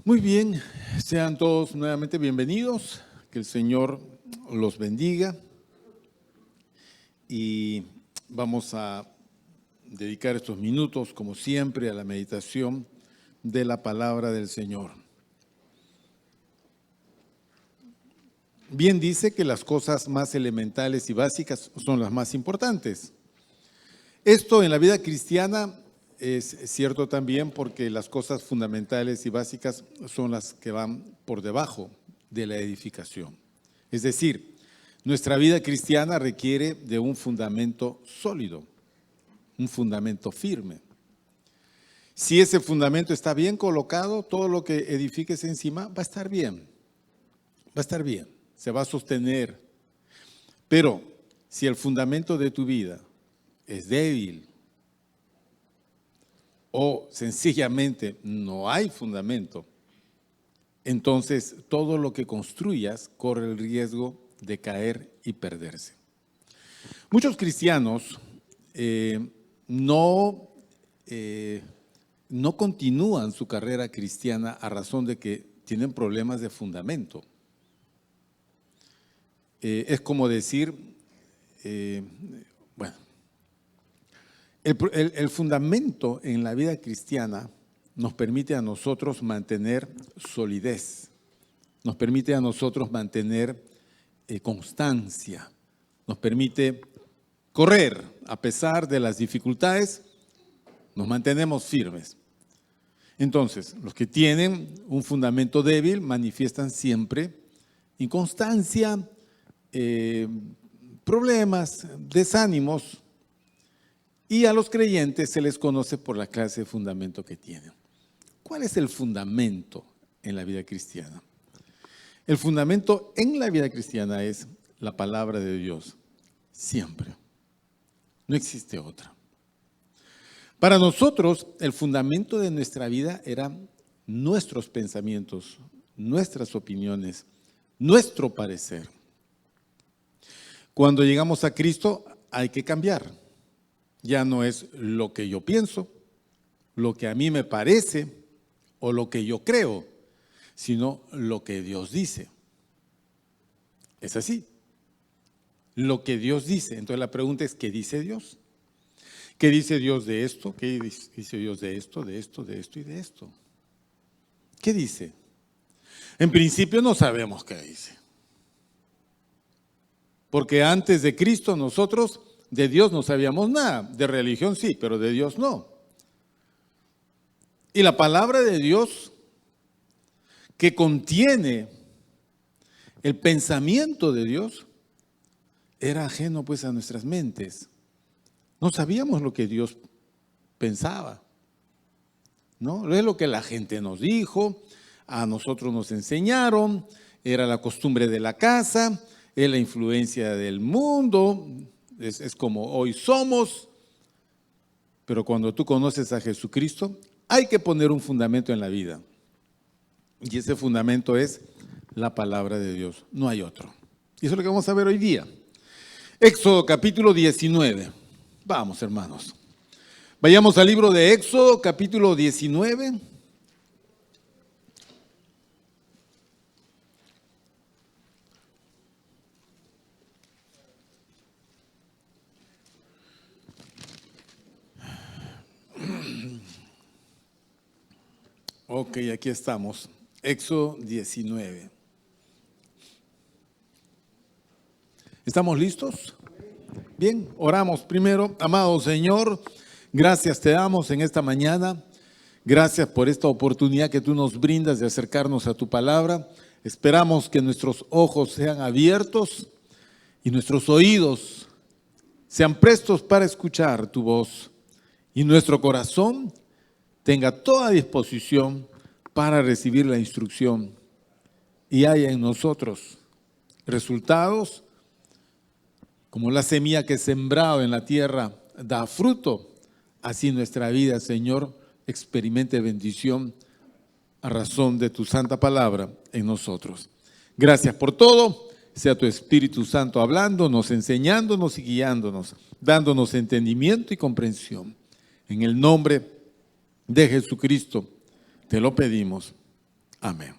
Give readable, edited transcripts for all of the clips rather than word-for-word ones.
Muy bien, sean todos nuevamente bienvenidos, que el Señor los bendiga y vamos a dedicar estos minutos, como siempre, a la meditación de la palabra del Señor. Bien dice que las cosas más elementales y básicas son las más importantes. Esto en la vida cristiana es cierto también porque las cosas fundamentales y básicas son las que van por debajo de la edificación. Es decir, nuestra vida cristiana requiere de un fundamento sólido, un fundamento firme. Si ese fundamento está bien colocado, todo lo que edifiques encima va a estar bien, se va a sostener. Pero si el fundamento de tu vida es débil, o sencillamente no hay fundamento, entonces todo lo que construyas corre el riesgo de caer y perderse. Muchos cristianos no continúan su carrera cristiana a razón de que tienen problemas de fundamento. Es como decir, el fundamento en la vida cristiana nos permite a nosotros mantener solidez, nos permite a nosotros mantener constancia, nos permite correr a pesar de las dificultades, nos mantenemos firmes. Entonces, los que tienen un fundamento débil manifiestan siempre inconstancia, problemas, desánimos, y a los creyentes se les conoce por la clase de fundamento que tienen. ¿Cuál es el fundamento en la vida cristiana? El fundamento en la vida cristiana es la palabra de Dios, siempre. No existe otra. Para nosotros, el fundamento de nuestra vida eran nuestros pensamientos, nuestras opiniones, nuestro parecer. Cuando llegamos a Cristo, hay que cambiar. Ya no es lo que yo pienso, lo que a mí me parece o lo que yo creo, sino lo que Dios dice. Es así. Lo que Dios dice. Entonces la pregunta es, ¿qué dice Dios? ¿Qué dice Dios de esto? ¿Qué dice Dios de esto, de esto, de esto y de esto? ¿Qué dice? En principio no sabemos qué dice. Porque antes de Cristo nosotros de Dios no sabíamos nada, de religión sí, pero de Dios no. Y la palabra de Dios que contiene el pensamiento de Dios era ajeno pues a nuestras mentes. No sabíamos lo que Dios pensaba, ¿no? Es lo que la gente nos dijo, a nosotros nos enseñaron, era la costumbre de la casa, es la influencia del mundo. Es como hoy somos, pero cuando tú conoces a Jesucristo, hay que poner un fundamento en la vida. Y ese fundamento es la palabra de Dios, no hay otro. Y eso es lo que vamos a ver hoy día. Éxodo capítulo 19. Vamos, hermanos. Vayamos al libro de Éxodo capítulo 19. Ok, aquí estamos. Éxodo 19. ¿Estamos listos? Bien, oramos primero. Amado Señor, gracias te damos en esta mañana. Gracias por esta oportunidad que tú nos brindas de acercarnos a tu palabra. Esperamos que nuestros ojos sean abiertos y nuestros oídos sean prestos para escuchar tu voz. Y nuestro corazón tenga toda disposición para recibir la instrucción y haya en nosotros resultados como la semilla que sembrado en la tierra da fruto. Así nuestra vida, Señor, experimente bendición a razón de tu santa palabra en nosotros. Gracias por todo. Sea tu Espíritu Santo hablándonos, enseñándonos y guiándonos, dándonos entendimiento y comprensión. En el nombre de Jesucristo te lo pedimos. Amén.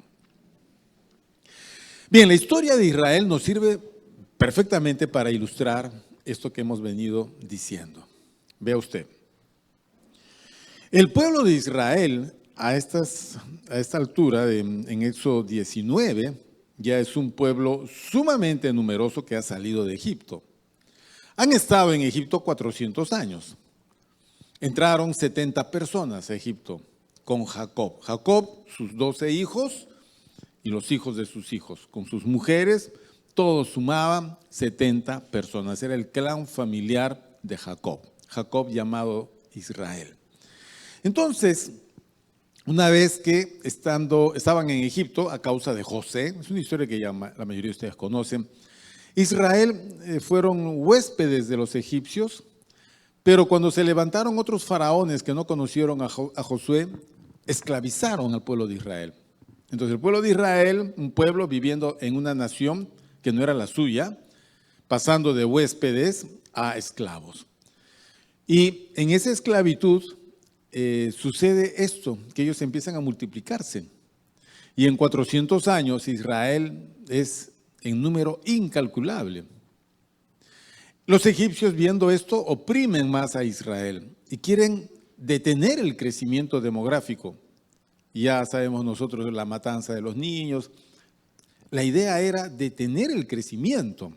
Bien, la historia de Israel nos sirve perfectamente para ilustrar esto que hemos venido diciendo. Vea usted. El pueblo de Israel a esta altura, en Éxodo 19, ya es un pueblo sumamente numeroso que ha salido de Egipto. Han estado en Egipto 400 años. Entraron 70 personas a Egipto con Jacob. Jacob, sus 12 hijos y los hijos de sus hijos, con sus mujeres, todos sumaban 70 personas. Era el clan familiar de Jacob. Jacob llamado Israel. Entonces, una vez que estaban en Egipto a causa de José, es una historia que ya la mayoría de ustedes conocen, Israel fueron huéspedes de los egipcios, pero cuando se levantaron otros faraones que no conocieron a Josué, esclavizaron al pueblo de Israel. Entonces el pueblo de Israel, un pueblo viviendo en una nación que no era la suya, pasando de huéspedes a esclavos. Y en esa esclavitud sucede esto, que ellos empiezan a multiplicarse. Y en 400 años Israel es en número incalculable. Los egipcios, viendo esto, oprimen más a Israel y quieren detener el crecimiento demográfico. Ya sabemos nosotros la matanza de los niños. La idea era detener el crecimiento.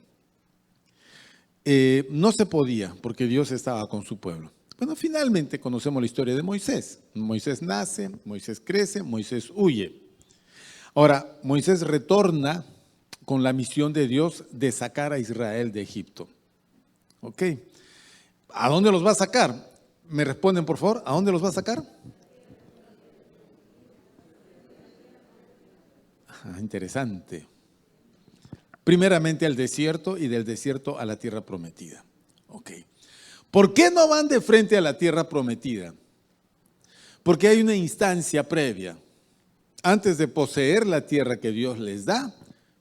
No se podía porque Dios estaba con su pueblo. Bueno, finalmente conocemos la historia de Moisés. Moisés nace, Moisés crece, Moisés huye. Ahora, Moisés retorna con la misión de Dios de sacar a Israel de Egipto. ¿Ok? ¿A dónde los va a sacar? ¿Me responden, por favor? ¿A dónde los va a sacar? Interesante. Primeramente al desierto y del desierto a la tierra prometida. Ok. ¿Por qué no van de frente a la tierra prometida? Porque hay una instancia previa. Antes de poseer la tierra que Dios les da,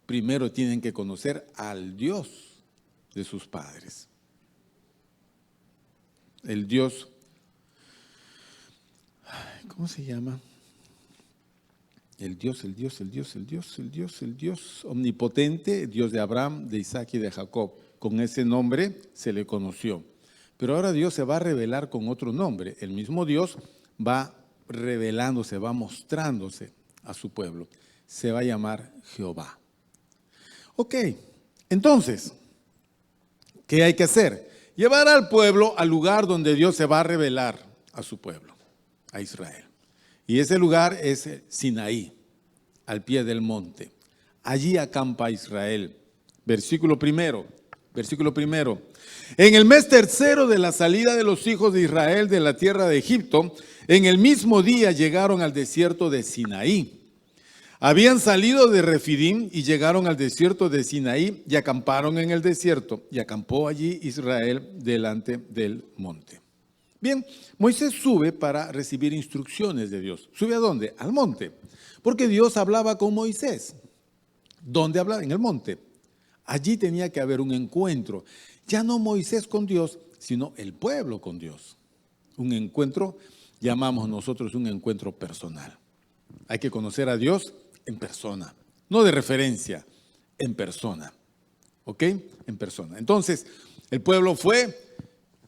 primero tienen que conocer al Dios de sus padres. El Dios, ¿cómo se llama? El Dios omnipotente, Dios de Abraham, de Isaac y de Jacob. Con ese nombre se le conoció. Pero ahora Dios se va a revelar con otro nombre. El mismo Dios va revelándose, va mostrándose a su pueblo. Se va a llamar Jehová. Ok, entonces, ¿qué hay que hacer? Llevar al pueblo al lugar donde Dios se va a revelar a su pueblo, a Israel. Y ese lugar es Sinaí, al pie del monte. Allí acampa Israel. Versículo primero. En el mes tercero de la salida de los hijos de Israel de la tierra de Egipto, en el mismo día llegaron al desierto de Sinaí. Habían salido de Refidim y llegaron al desierto de Sinaí y acamparon en el desierto. Y acampó allí Israel delante del monte. Bien, Moisés sube para recibir instrucciones de Dios. ¿Sube a dónde? Al monte. Porque Dios hablaba con Moisés. ¿Dónde hablaba? En el monte. Allí tenía que haber un encuentro. Ya no Moisés con Dios, sino el pueblo con Dios. Un encuentro, llamamos nosotros un encuentro personal. Hay que conocer a Dios en persona, no de referencia, en persona. ¿Ok? En persona. Entonces, el pueblo fue,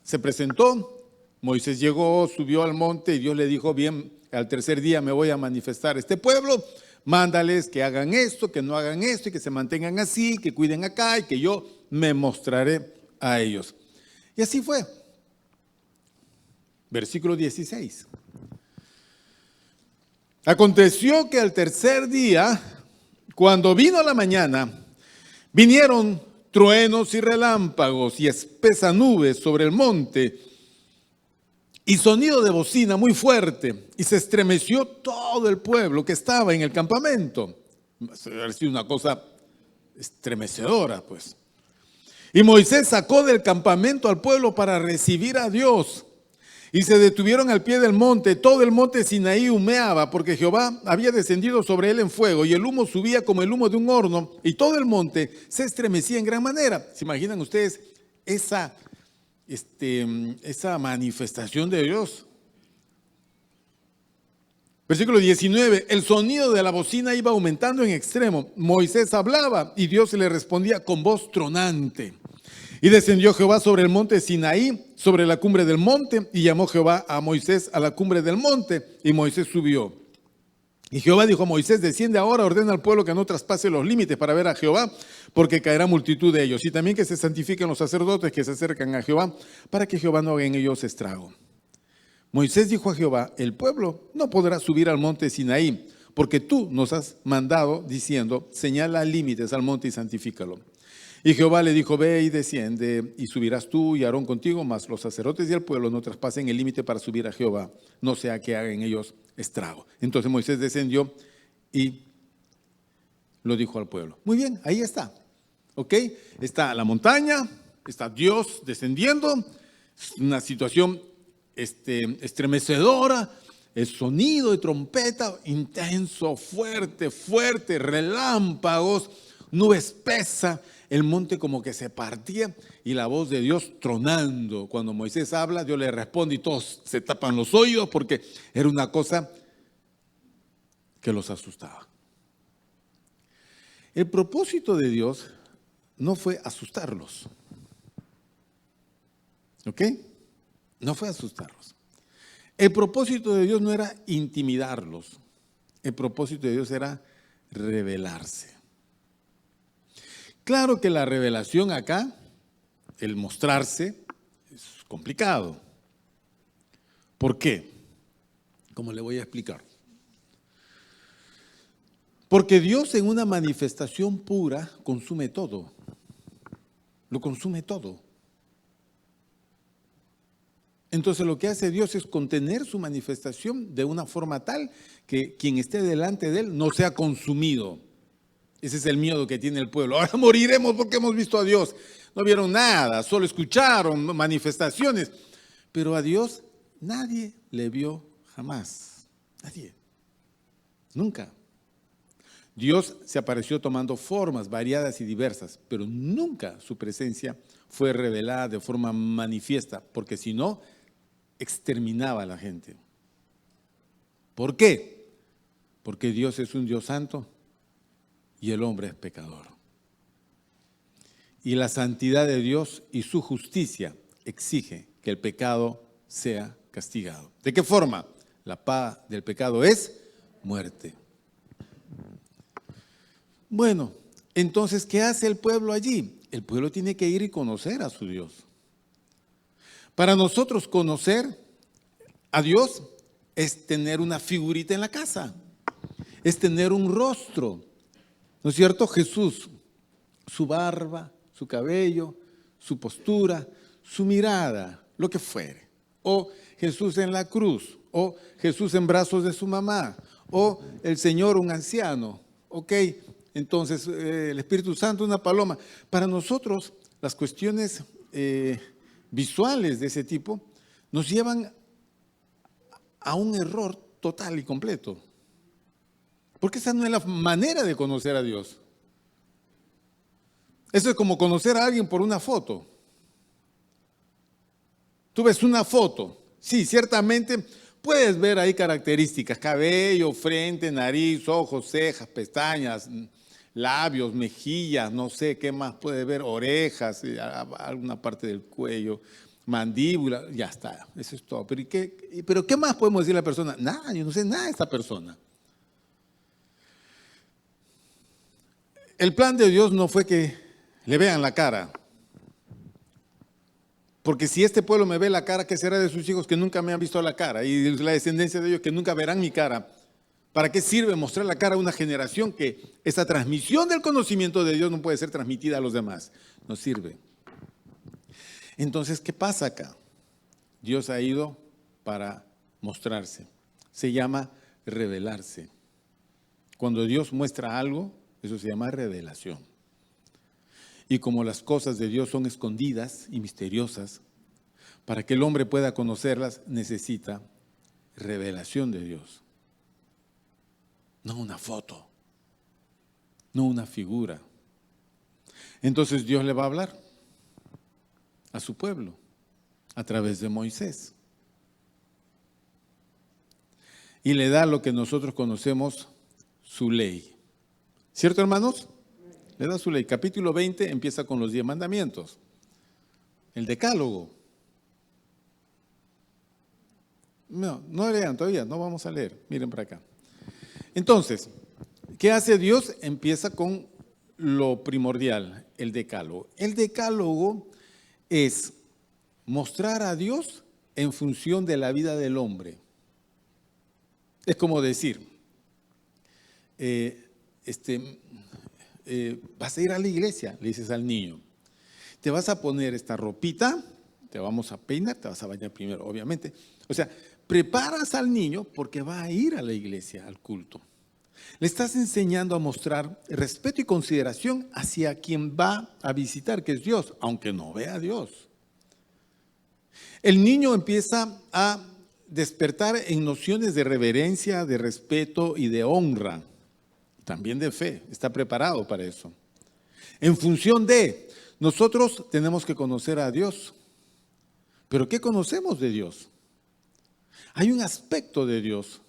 se presentó, Moisés llegó, subió al monte y Dios le dijo, bien, al tercer día me voy a manifestar a este pueblo, mándales que hagan esto, que no hagan esto y que se mantengan así, que cuiden acá y que yo me mostraré a ellos. Y así fue. Versículo 16. Aconteció que al tercer día, cuando vino la mañana, vinieron truenos y relámpagos y espesa nube sobre el monte y sonido de bocina muy fuerte, y se estremeció todo el pueblo que estaba en el campamento. Ha sido una cosa estremecedora, pues. Y Moisés sacó del campamento al pueblo para recibir a Dios. Y se detuvieron al pie del monte. Todo el monte Sinaí humeaba, porque Jehová había descendido sobre él en fuego, y el humo subía como el humo de un horno, y todo el monte se estremecía en gran manera. ¿Se imaginan ustedes esa manifestación de Dios? Versículo 19, el sonido de la bocina iba aumentando en extremo. Moisés hablaba y Dios le respondía con voz tronante. Y descendió Jehová sobre el monte Sinaí, sobre la cumbre del monte, y llamó Jehová a Moisés a la cumbre del monte, y Moisés subió. Y Jehová dijo a Moisés, desciende ahora, ordena al pueblo que no traspase los límites para ver a Jehová, porque caerá multitud de ellos. Y también que se santifiquen los sacerdotes que se acercan a Jehová, para que Jehová no haga en ellos estrago. Moisés dijo a Jehová, el pueblo no podrá subir al monte Sinaí, porque tú nos has mandado diciendo, señala límites al monte y santifícalo. Y Jehová le dijo, ve y desciende, y subirás tú y Aarón contigo, mas los sacerdotes y el pueblo no traspasen el límite para subir a Jehová, no sea que hagan ellos estrago. Entonces Moisés descendió y lo dijo al pueblo. Muy bien, ahí está. ¿Ok? Está la montaña, está Dios descendiendo, es una situación estremecedora, el sonido de trompeta intenso, fuerte, fuerte, relámpagos, nube espesa, el monte como que se partía y la voz de Dios tronando. Cuando Moisés habla, Dios le responde y todos se tapan los oídos porque era una cosa que los asustaba. El propósito de Dios no fue asustarlos. ¿Ok? No fue asustarlos. El propósito de Dios no era intimidarlos. El propósito de Dios era revelarse. Claro que la revelación acá, el mostrarse, es complicado. ¿Por qué? ¿Cómo le voy a explicar? Porque Dios en una manifestación pura consume todo. Lo consume todo. Entonces lo que hace Dios es contener su manifestación de una forma tal que quien esté delante de Él no sea consumido. Ese es el miedo que tiene el pueblo. Ahora moriremos porque hemos visto a Dios. No vieron nada, solo escucharon manifestaciones. Pero a Dios nadie le vio jamás. Nadie. Nunca. Dios se apareció tomando formas variadas y diversas, pero nunca su presencia fue revelada de forma manifiesta, porque si no, exterminaba a la gente. ¿Por qué? Porque Dios es un Dios santo y el hombre es pecador. Y la santidad de Dios y su justicia exige que el pecado sea castigado. ¿De qué forma? La paga del pecado es muerte. Bueno, entonces, ¿qué hace el pueblo allí? El pueblo tiene que ir y conocer a su Dios. Para nosotros conocer a Dios es tener una figurita en la casa, es tener un rostro, ¿no es cierto? Jesús, su barba, su cabello, su postura, su mirada, lo que fuere. O Jesús en la cruz, o Jesús en brazos de su mamá, o el Señor un anciano, ¿ok? Entonces, el Espíritu Santo, una paloma. Para nosotros, las cuestiones visuales de ese tipo nos llevan a un error total y completo. Porque esa no es la manera de conocer a Dios. Eso es como conocer a alguien por una foto. Tú ves una foto, sí, ciertamente puedes ver ahí características, cabello, frente, nariz, ojos, cejas, pestañas, labios, mejillas, no sé qué más puede ver, orejas, alguna parte del cuello, mandíbula, ya está, eso es todo. ¿Pero qué más podemos decir a la persona? Nada, yo no sé nada de esta persona. El plan de Dios no fue que le vean la cara. Porque si este pueblo me ve la cara, ¿qué será de sus hijos que nunca me han visto la cara? Y de la descendencia de ellos que nunca verán mi cara. ¿Para qué sirve mostrar la cara a una generación que esa transmisión del conocimiento de Dios no puede ser transmitida a los demás? No sirve. Entonces, ¿qué pasa acá? Dios ha ido para mostrarse. Se llama revelarse. Cuando Dios muestra algo, eso se llama revelación. Y como las cosas de Dios son escondidas y misteriosas, para que el hombre pueda conocerlas, necesita revelación de Dios. No una foto, no una figura. Entonces Dios le va a hablar a su pueblo a través de Moisés. y le da lo que nosotros conocemos, su ley. ¿Cierto, hermanos? Le da su ley. Capítulo 20 empieza con los 10 mandamientos. El decálogo. No lean todavía, no vamos a leer. Miren para acá. Entonces, ¿qué hace Dios? Empieza con lo primordial, el decálogo. El decálogo es mostrar a Dios en función de la vida del hombre. Es como decir, vas a ir a la iglesia, le dices al niño, te vas a poner esta ropita, te vamos a peinar, te vas a bañar primero, obviamente. O sea, preparas al niño porque va a ir a la iglesia, al culto. Le estás enseñando a mostrar respeto y consideración hacia quien va a visitar, que es Dios, aunque no vea a Dios. El niño empieza a despertar en nociones de reverencia, de respeto y de honra, también de fe. Está preparado para eso. En función de, nosotros tenemos que conocer a Dios. ¿Pero qué conocemos de Dios? Hay un aspecto de Dios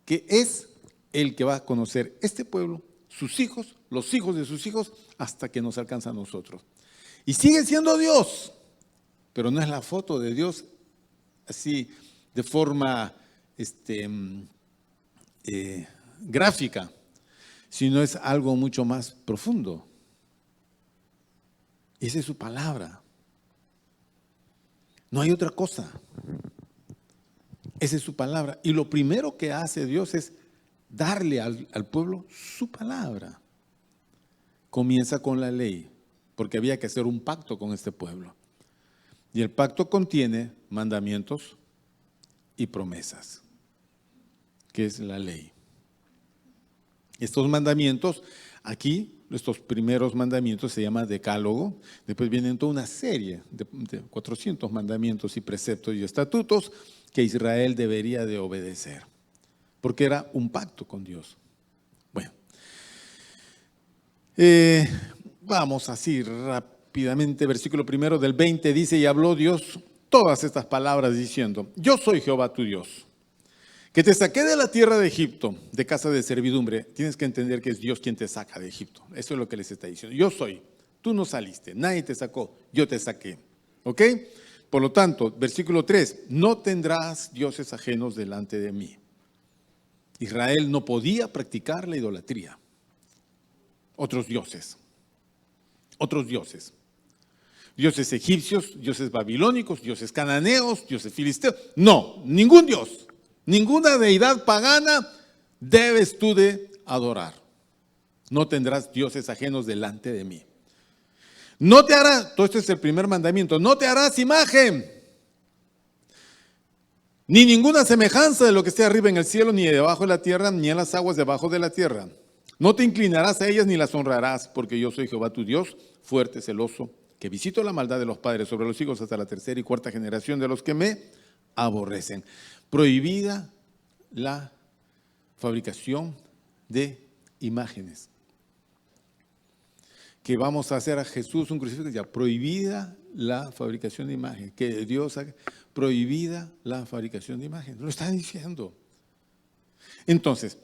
que es el que va a conocer este pueblo, sus hijos, los hijos de sus hijos, hasta que nos alcanza a nosotros. Y sigue siendo Dios, pero no es la foto de Dios así de forma gráfica, sino es algo mucho más profundo. Esa es su palabra. No hay otra cosa. Esa es su palabra. Y lo primero que hace Dios es darle al pueblo su palabra. Comienza con la ley, porque había que hacer un pacto con este pueblo. Y el pacto contiene mandamientos y promesas, que es la ley. Estos mandamientos, aquí, estos primeros mandamientos se llama decálogo. Después vienen toda una serie de 400 mandamientos y preceptos y estatutos que Israel debería de obedecer, porque era un pacto con Dios. Bueno, vamos así rápidamente, versículo 1 del 20 dice, y habló Dios todas estas palabras diciendo, yo soy Jehová tu Dios, que te saqué de la tierra de Egipto, de casa de servidumbre. Tienes que entender que es Dios quien te saca de Egipto. Eso es lo que les está diciendo. Yo soy, tú no saliste, nadie te sacó, yo te saqué. ¿Ok? Por lo tanto, versículo 3, no tendrás dioses ajenos delante de mí. Israel no podía practicar la idolatría. Otros dioses. Dioses egipcios, dioses babilónicos, dioses cananeos, dioses filisteos. No, ningún dios, ninguna deidad pagana debes tú de adorar. No tendrás dioses ajenos delante de mí. No te harás, todo esto es el primer mandamiento, no te harás imagen, ni ninguna semejanza de lo que esté arriba en el cielo, ni debajo de la tierra, ni en las aguas debajo de la tierra. No te inclinarás a ellas ni las honrarás, porque yo soy Jehová tu Dios, fuerte, celoso, que visito la maldad de los padres sobre los hijos hasta la tercera y cuarta generación de los que me aborrecen. Prohibida la fabricación de imágenes. Que vamos a hacer a Jesús un crucifijo, ya prohibida la fabricación de imágenes. Que Dios haga prohibida la fabricación de imágenes. Lo está diciendo. Entonces,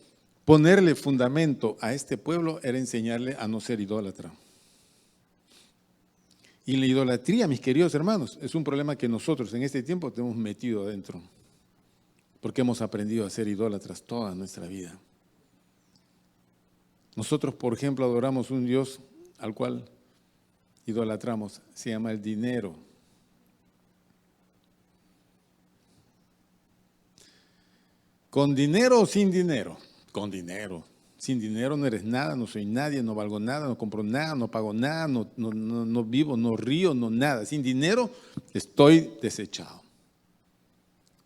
ponerle fundamento a este pueblo era enseñarle a no ser idólatra. Y la idolatría, mis queridos hermanos, es un problema que nosotros en este tiempo tenemos metido adentro. Porque hemos aprendido a ser idólatras toda nuestra vida. Nosotros, por ejemplo, adoramos un Dios al cual idolatramos, se llama el dinero. ¿Con dinero o sin dinero? Con dinero. Sin dinero no eres nada, no soy nadie, no valgo nada, no compro nada, no pago nada, no vivo, no río, no nada. Sin dinero estoy desechado.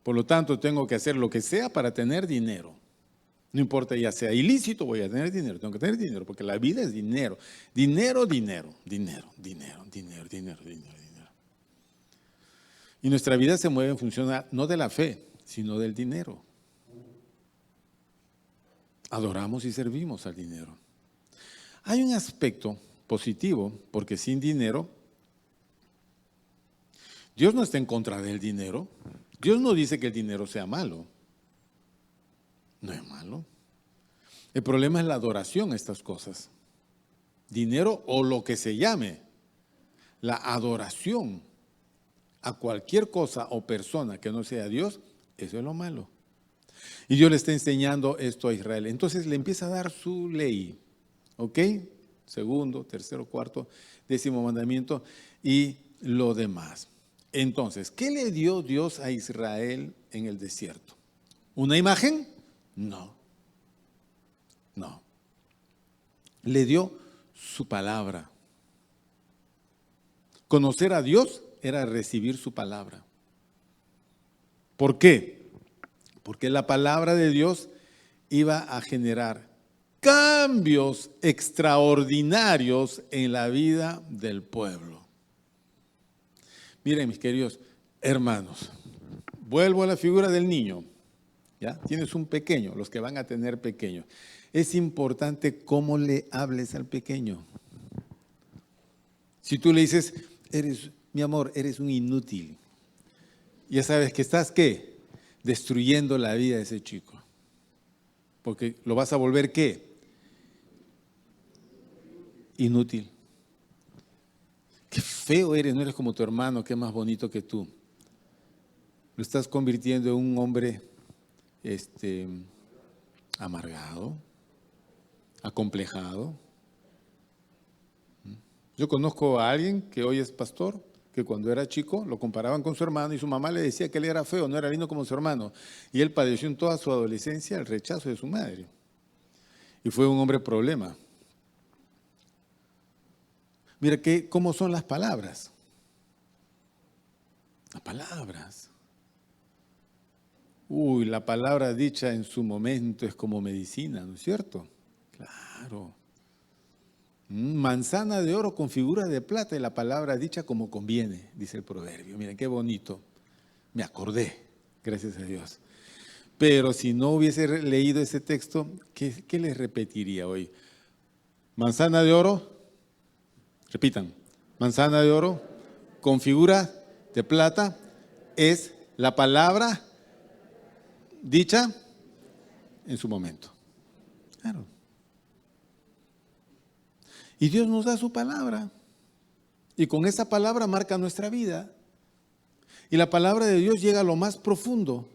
Por lo tanto, tengo que hacer lo que sea para tener dinero. No importa, ya sea ilícito, voy a tener dinero, tengo que tener dinero, porque la vida es dinero. Dinero. Y nuestra vida se mueve en función no de la fe, sino del dinero. Adoramos y servimos al dinero. Hay un aspecto positivo, porque sin dinero, Dios no está en contra del dinero. Dios no dice que el dinero sea malo. malo. El problema es la adoración a estas cosas. Dinero o lo que se llame. La adoración a cualquier cosa o persona que no sea Dios, eso es lo malo. Y Dios le está enseñando esto a Israel. Entonces le empieza a dar su ley. ¿Ok? Segundo, tercero, cuarto, 10º mandamiento y lo demás. Entonces, ¿qué le dio Dios a Israel en el desierto? ¿Una imagen? No. No. Le dio su palabra. Conocer a Dios era recibir su palabra. ¿Por qué? Porque la palabra de Dios iba a generar cambios extraordinarios en la vida del pueblo. Miren, mis queridos hermanos, vuelvo a la figura del niño. ¿Ya? Tienes un pequeño, los que van a tener pequeños. Es importante cómo le hables al pequeño. Si tú le dices, mi amor, eres un inútil, ya sabes que estás, ¿qué? Destruyendo la vida de ese chico. Porque lo vas a volver, ¿qué? Inútil. Qué feo eres, no eres como tu hermano, que es más bonito que tú. Lo estás convirtiendo en un hombre amargado, acomplejado. Yo conozco a alguien que hoy es pastor, que cuando era chico lo comparaban con su hermano y su mamá le decía que él era feo, no era lindo como su hermano. Y él padeció en toda su adolescencia el rechazo de su madre. Y fue un hombre problema. Mira cómo son las palabras. Las palabras. La palabra dicha en su momento es como medicina, ¿no es cierto? Claro. Manzana de oro con figura de plata y la palabra dicha como conviene, dice el proverbio. Miren qué bonito. Me acordé, gracias a Dios. Pero si no hubiese leído ese texto, ¿qué les repetiría hoy? Manzana de oro, repitan, manzana de oro con figura de plata es la palabra dicha en su momento. Claro. Y Dios nos da su palabra. Y con esa palabra marca nuestra vida. Y la palabra de Dios llega a lo más profundo.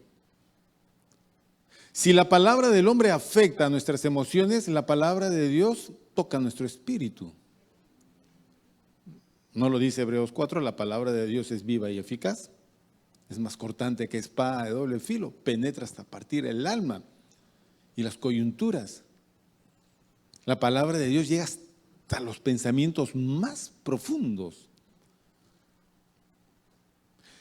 Si la palabra del hombre afecta a nuestras emociones, la palabra de Dios toca nuestro espíritu. ¿No lo dice Hebreos 4? La palabra de Dios es viva y eficaz. Es más cortante que espada de doble filo. Penetra hasta partir el alma y las coyunturas. La palabra de Dios llega hasta los pensamientos más profundos.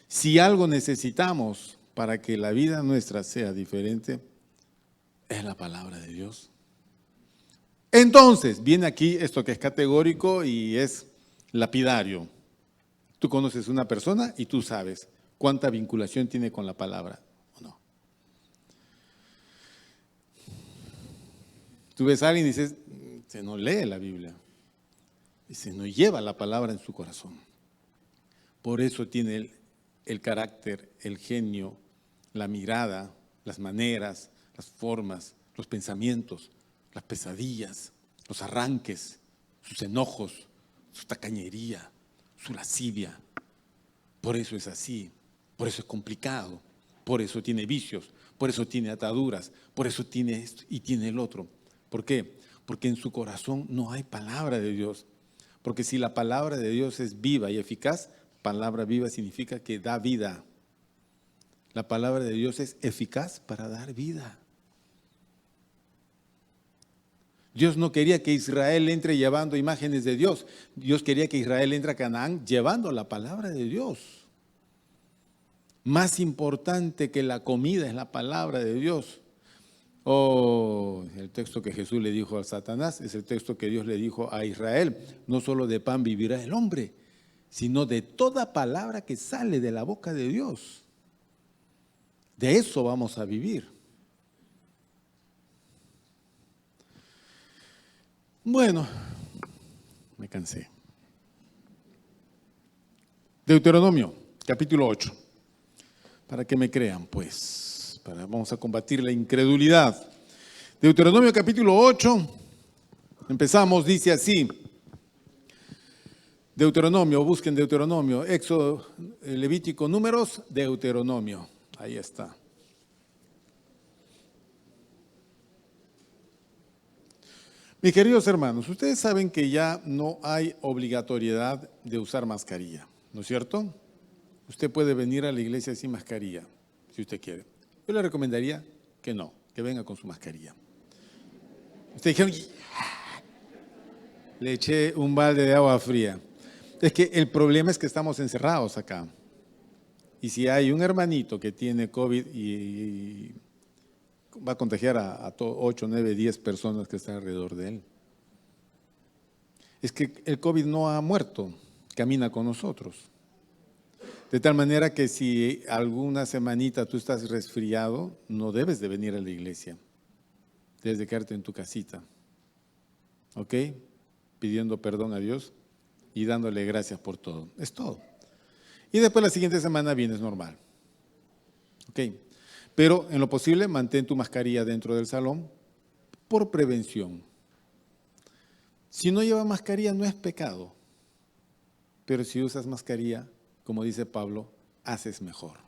Si algo necesitamos para que la vida nuestra sea diferente, es la palabra de Dios. Entonces, viene aquí esto que es categórico y es lapidario. Tú conoces una persona y tú sabes cuánta vinculación tiene con la palabra o no. Tú ves a alguien y dices, se no lee la Biblia. Y se no lleva la palabra en su corazón. Por eso tiene el carácter, el genio, la mirada, las maneras, las formas, los pensamientos, las pesadillas, los arranques, sus enojos, su tacañería, su lascivia. Por eso es así, por eso es complicado, por eso tiene vicios, por eso tiene ataduras, por eso tiene esto y tiene el otro. ¿Por qué? Porque en su corazón no hay palabra de Dios. Porque si la palabra de Dios es viva y eficaz, palabra viva significa que da vida. La palabra de Dios es eficaz para dar vida. Dios no quería que Israel entre llevando imágenes de Dios. Dios quería que Israel entre a Canaán llevando la palabra de Dios. Más importante que la comida es la palabra de Dios. El texto que Jesús le dijo a Satanás es el texto que Dios le dijo a Israel. No solo de pan vivirá el hombre, sino de toda palabra que sale de la boca de Dios. De eso vamos a vivir. Bueno, me cansé. Deuteronomio, capítulo 8. Para que me crean, pues, vamos a combatir la incredulidad. Deuteronomio capítulo 8, empezamos, dice así. Deuteronomio, busquen Deuteronomio, Éxodo, Levítico, Números, Deuteronomio. Ahí está. Mis queridos hermanos, ustedes saben que ya no hay obligatoriedad de usar mascarilla, ¿no es cierto? Usted puede venir a la iglesia sin mascarilla, si usted quiere. Yo le recomendaría que no, que venga con su mascarilla. Usted dijeron, le eché un balde de agua fría. Es que el problema es que estamos encerrados acá. Y si hay un hermanito que tiene COVID y va a contagiar a 8, 9, 10 personas que están alrededor de él. Es que el COVID no ha muerto, camina con nosotros. De tal manera que si alguna semanita tú estás resfriado, no debes de venir a la iglesia. Debes de quedarte en tu casita. ¿Ok? Pidiendo perdón a Dios y dándole gracias por todo. Es todo. Y después la siguiente semana vienes normal. ¿Ok? Pero en lo posible mantén tu mascarilla dentro del salón por prevención. Si no llevas mascarilla no es pecado. Pero si usas mascarilla, como dice Pablo, haces mejor.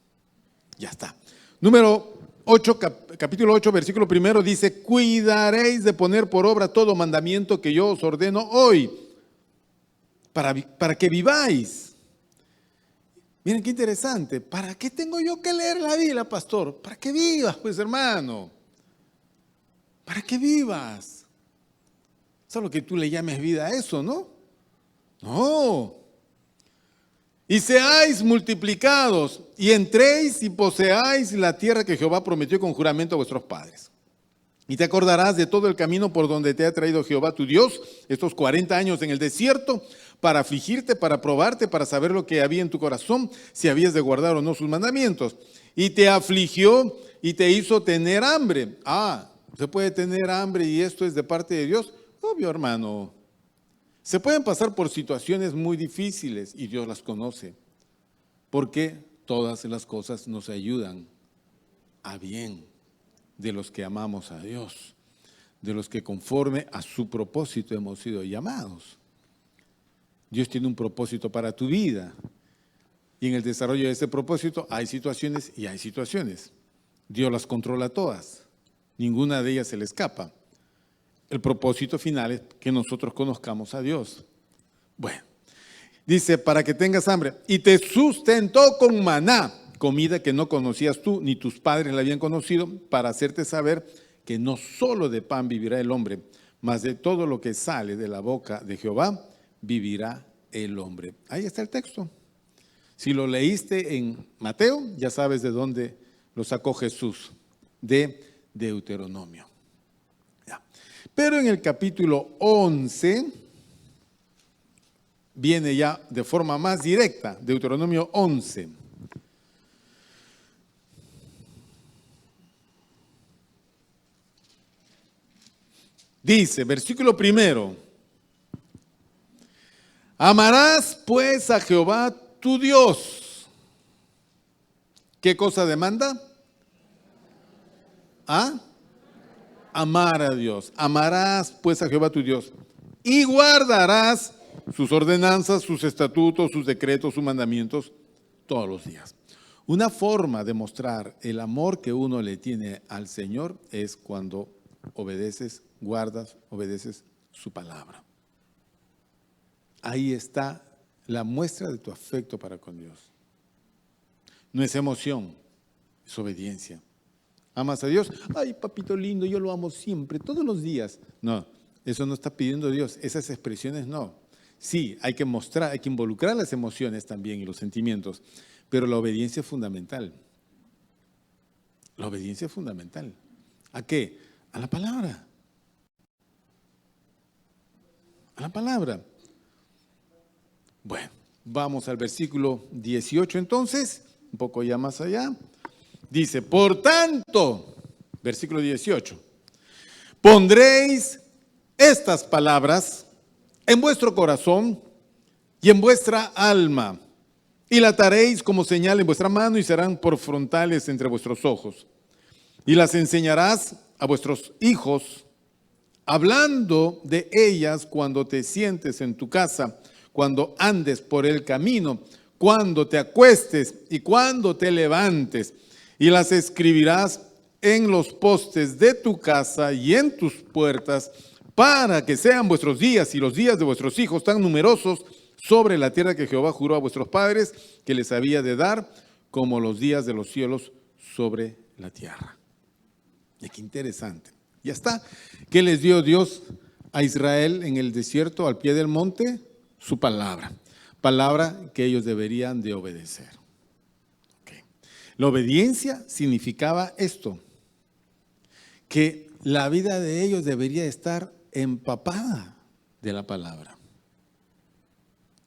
Ya está. Número 8, capítulo 8, versículo 1 dice, cuidaréis de poner por obra todo mandamiento que yo os ordeno hoy, para que viváis. Miren qué interesante. ¿Para qué tengo yo que leer la Biblia, pastor? Para que vivas, pues, hermano. Para que vivas. Solo que tú le llames vida a eso, ¿no? No. Y seáis multiplicados, y entréis y poseáis la tierra que Jehová prometió con juramento a vuestros padres. Y te acordarás de todo el camino por donde te ha traído Jehová tu Dios, estos 40 años en el desierto, para afligirte, para probarte, para saber lo que había en tu corazón, si habías de guardar o no sus mandamientos. Y te afligió y te hizo tener hambre. ¿Se puede tener hambre y esto es de parte de Dios? Obvio, hermano. Se pueden pasar por situaciones muy difíciles y Dios las conoce. Porque todas las cosas nos ayudan a bien de los que amamos a Dios, de los que conforme a su propósito hemos sido llamados. Dios tiene un propósito para tu vida y en el desarrollo de ese propósito hay situaciones y hay situaciones. Dios las controla todas, ninguna de ellas se le escapa. El propósito final es que nosotros conozcamos a Dios. Bueno, dice, para que tengas hambre, y te sustentó con maná, comida que no conocías tú, ni tus padres la habían conocido, para hacerte saber que no solo de pan vivirá el hombre, mas de todo lo que sale de la boca de Jehová, vivirá el hombre. Ahí está el texto. Si lo leíste en Mateo, ya sabes de dónde lo sacó Jesús, de Deuteronomio. Ya. Pero en el capítulo 11, viene ya de forma más directa, Deuteronomio 11. Dice, versículo 1, amarás pues a Jehová tu Dios. ¿Qué cosa demanda? Amar a Dios. Amarás pues a Jehová tu Dios y guardarás sus ordenanzas, sus estatutos, sus decretos, sus mandamientos todos los días. Una forma de mostrar el amor que uno le tiene al Señor es cuando obedeces, guardas, obedeces su palabra. Ahí está la muestra de tu afecto para con Dios. No es emoción, es obediencia. ¿Amas a Dios? Ay, papito lindo, yo lo amo siempre, todos los días. No, eso no está pidiendo Dios, esas expresiones no. Sí, hay que mostrar, hay que involucrar las emociones también y los sentimientos, pero la obediencia es fundamental. La obediencia es fundamental. ¿A qué? A la palabra. A la palabra. Bueno, vamos al versículo 18 entonces, un poco ya más allá. Dice, por tanto, versículo 18, pondréis estas palabras en vuestro corazón y en vuestra alma, y la ataréis como señal en vuestra mano y serán por frontales entre vuestros ojos. Y las enseñarás a vuestros hijos, hablando de ellas cuando te sientes en tu casa, cuando andes por el camino, cuando te acuestes y cuando te levantes, y las escribirás en los postes de tu casa y en tus puertas, para que sean vuestros días y los días de vuestros hijos tan numerosos sobre la tierra que Jehová juró a vuestros padres que les había de dar, como los días de los cielos sobre la tierra. Y qué interesante. Ya está. ¿Qué les dio Dios a Israel en el desierto, al pie del monte? Su palabra. Palabra que ellos deberían de obedecer. Okay. La obediencia significaba esto, que la vida de ellos debería estar empapada de la palabra.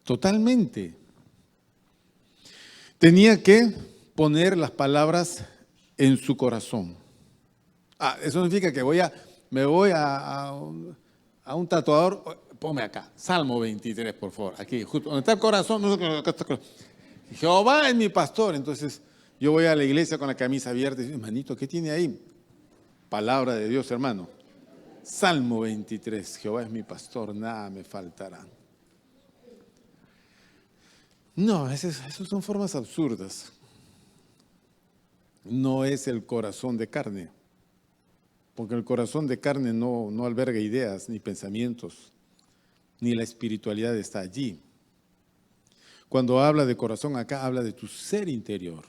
Totalmente. Tenía que poner las palabras en su corazón. Eso significa que me voy a un tatuador. Ponme acá, Salmo 23, por favor. Aquí, justo donde está el corazón. Jehová es mi pastor. Entonces, yo voy a la iglesia con la camisa abierta y digo, hermanito, ¿qué tiene ahí? Palabra de Dios, hermano. Salmo 23, Jehová es mi pastor, nada me faltará. No, esas son formas absurdas. No es el corazón de carne, porque el corazón de carne no alberga ideas ni pensamientos, ni la espiritualidad está allí. Cuando habla de corazón acá, habla de tu ser interior,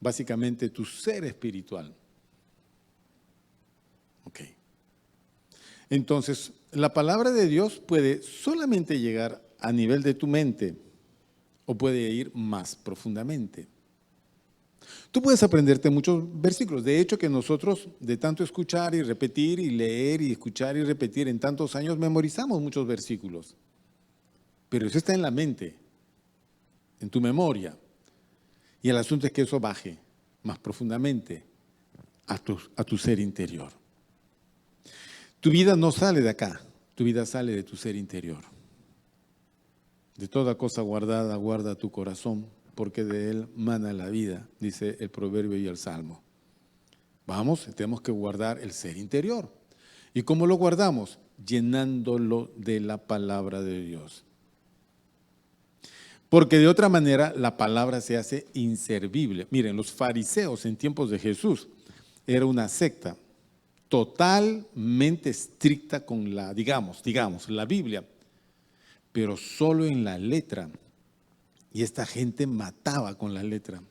básicamente tu ser espiritual. Ok. Entonces, la palabra de Dios puede solamente llegar a nivel de tu mente o puede ir más profundamente. Tú puedes aprenderte muchos versículos. De hecho, que nosotros, de tanto escuchar y repetir y leer y escuchar y repetir en tantos años, memorizamos muchos versículos. Pero eso está en la mente, en tu memoria. Y el asunto es que eso baje más profundamente a tu ser interior. Tu vida no sale de acá, tu vida sale de tu ser interior. De toda cosa guardada, guarda tu corazón, porque de él mana la vida, dice el proverbio y el salmo. Vamos, tenemos que guardar el ser interior. ¿Y cómo lo guardamos? Llenándolo de la palabra de Dios. Porque de otra manera la palabra se hace inservible. Miren, los fariseos en tiempos de Jesús era una secta totalmente estricta con la, digamos, la Biblia, pero solo en la letra. Y esta gente mataba con la letra,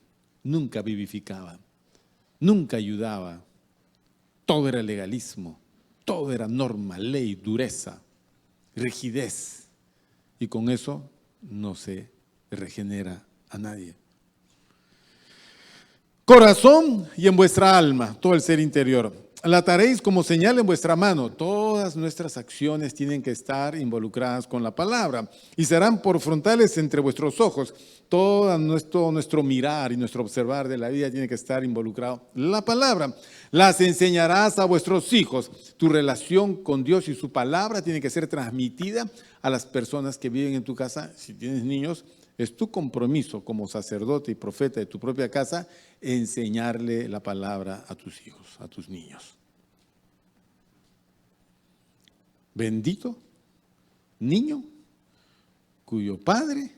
nunca vivificaba, nunca ayudaba. Todo era legalismo, todo era norma, ley, dureza, rigidez. Y con eso no se regenera a nadie. Corazón y en vuestra alma, todo el ser interior. La ataréis como señal en vuestra mano. Todas nuestras acciones tienen que estar involucradas con la palabra y serán por frontales entre vuestros ojos. Todo nuestro mirar y nuestro observar de la vida tiene que estar involucrado en la palabra. Las enseñarás a vuestros hijos. Tu relación con Dios y su palabra tiene que ser transmitida a las personas que viven en tu casa. Si tienes niños, es tu compromiso como sacerdote y profeta de tu propia casa enseñarle la palabra a tus hijos, a tus niños. Bendito niño cuyo padre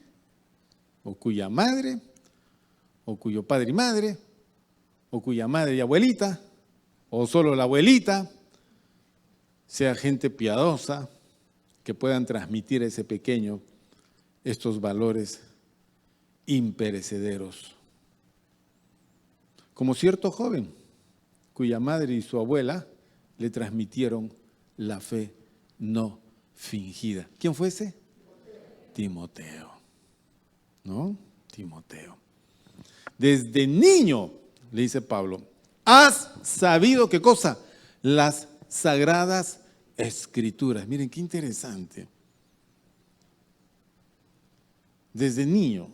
o cuya madre o cuyo padre y madre o cuya madre y abuelita o solo la abuelita sea gente piadosa que puedan transmitir a ese pequeño estos valores imperecederos. Como cierto joven cuya madre y su abuela le transmitieron la fe no fingida. ¿Quién fue ese? Timoteo. ¿No? Timoteo. Desde niño, le dice Pablo, has sabido ¿qué cosa? Las sagradas escrituras. Miren qué interesante. Desde niño,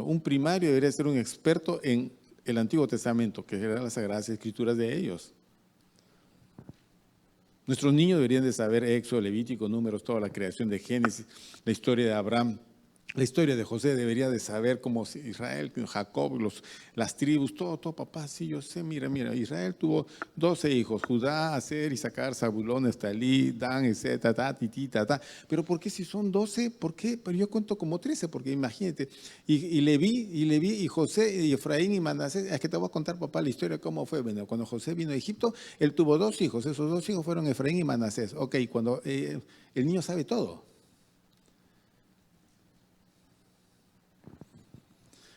un primario debería ser un experto en el Antiguo Testamento, que eran las Sagradas Escrituras de ellos. Nuestros niños deberían de saber Éxodo, Levítico, Números, toda la creación de Génesis, la historia de Abraham, La historia de José debería de saber cómo Israel, Jacob, las tribus, todo, papá, sí, yo sé, mira, Israel tuvo 12 hijos, Judá, Aser, Isaacar, Zabulón, Neftalí, Dan, etcétera, titi, Pero ¿por qué si son 12? ¿Por qué? Pero yo cuento como 13, porque imagínate, y Leví, y José, y Efraín, y Manasés. Es que te voy a contar, papá, la historia cómo fue. Bueno, cuando José vino a Egipto, él tuvo 2 hijos, esos 2 hijos fueron Efraín y Manasés. Ok, cuando el niño sabe todo.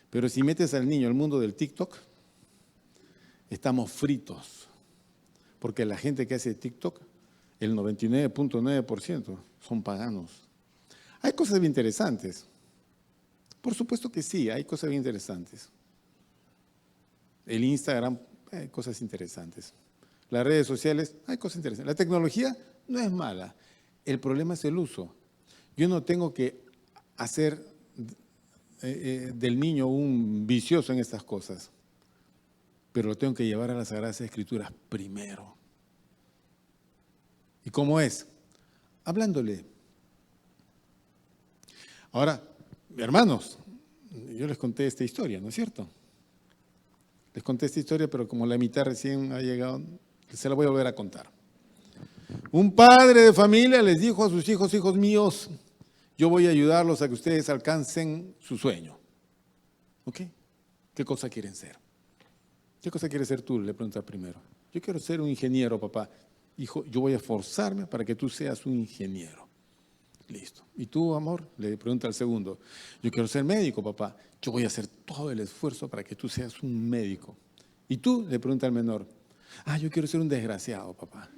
Pero si metes al niño al mundo del TikTok, estamos fritos. Porque la gente que hace TikTok, el 99.9% son paganos. Hay cosas bien interesantes. Por supuesto que sí, hay cosas bien interesantes. El Instagram, hay cosas interesantes. Las redes sociales, hay cosas interesantes. La tecnología no es mala. El problema es el uso. Yo no tengo que hacer del niño un vicioso en estas cosas, pero lo tengo que llevar a las Sagradas Escrituras primero. ¿Y cómo es? Hablándole. Ahora, hermanos, yo les conté esta historia, ¿no es cierto? Les conté esta historia, pero como la mitad recién ha llegado, se la voy a volver a contar. Un padre de familia les dijo a sus hijos: hijos míos, yo voy a ayudarlos a que ustedes alcancen su sueño. ¿Ok? ¿Qué cosa quieren ser? ¿Qué cosa quieres ser tú? Le pregunta primero. Yo quiero ser un ingeniero, papá. Hijo, yo voy a esforzarme para que tú seas un ingeniero. Listo. ¿Y tú, amor? Le pregunta al segundo. Yo quiero ser médico, papá. Yo voy a hacer todo el esfuerzo para que tú seas un médico. ¿Y tú? Le pregunta al menor. Yo quiero ser un desgraciado, papá.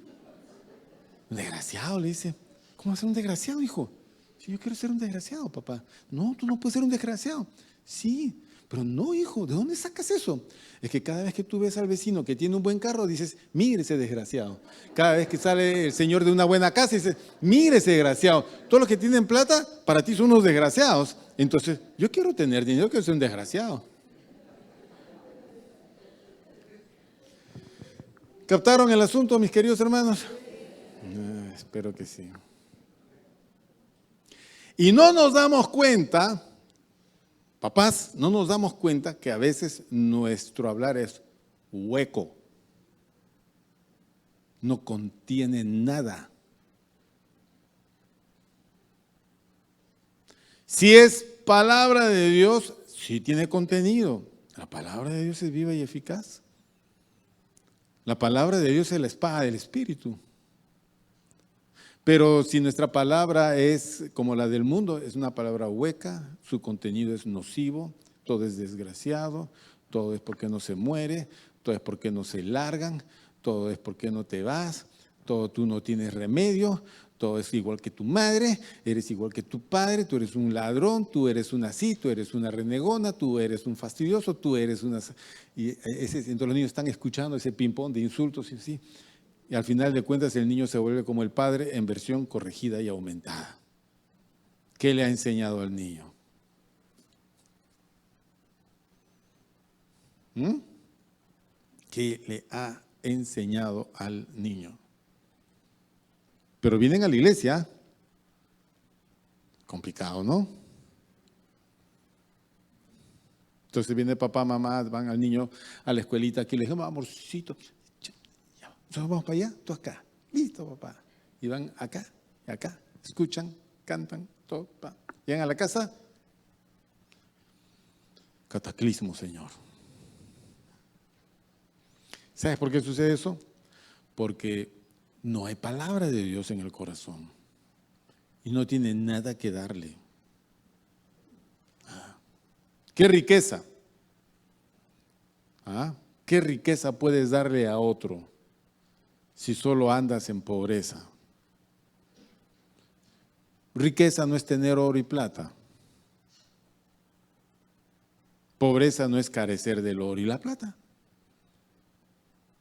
¿Un desgraciado? Le dice. ¿Cómo va a ser un desgraciado, hijo? Sí, yo quiero ser un desgraciado, papá. No, tú no puedes ser un desgraciado. Sí, pero no, hijo, ¿de dónde sacas eso? Es que cada vez que tú ves al vecino que tiene un buen carro, dices: mire ese desgraciado. Cada vez que sale el señor de una buena casa, dices: mire ese desgraciado. Todos los que tienen plata, para ti son unos desgraciados. Entonces, yo quiero tener dinero, quiero ser un desgraciado. ¿Captaron el asunto, mis queridos hermanos? Espero que sí. Y no nos damos cuenta, papás, no nos damos cuenta que a veces nuestro hablar es hueco. No contiene nada. Si es palabra de Dios, sí tiene contenido. La palabra de Dios es viva y eficaz. La palabra de Dios es la espada del Espíritu. Pero si nuestra palabra es como la del mundo, es una palabra hueca, su contenido es nocivo, todo es desgraciado, todo es porque no se muere, todo es porque no se largan, todo es porque no te vas, todo tú no tienes remedio, todo es igual que tu madre, eres igual que tu padre, tú eres un ladrón, tú eres una así, tú eres una renegona, tú eres un fastidioso, tú eres una... Y entonces los niños están escuchando ese ping-pong de insultos y así. Y al final de cuentas el niño se vuelve como el padre en versión corregida y aumentada. ¿Qué le ha enseñado al niño? ¿Qué le ha enseñado al niño? Pero vienen a la iglesia. Complicado, ¿no? Entonces viene papá, mamá, van al niño a la escuelita aquí, le dicen: amorcito, nosotros vamos para allá, tú acá. Listo, papá. Y van acá y acá, escuchan, cantan, todo. Llegan a la casa. Cataclismo, Señor. ¿Sabes por qué sucede eso? Porque no hay palabra de Dios en el corazón. Y no tiene nada que darle. ¿Qué riqueza? ¿Qué riqueza puedes darle a otro si solo andas en pobreza? Riqueza no es tener oro y plata. Pobreza no es carecer del oro y la plata.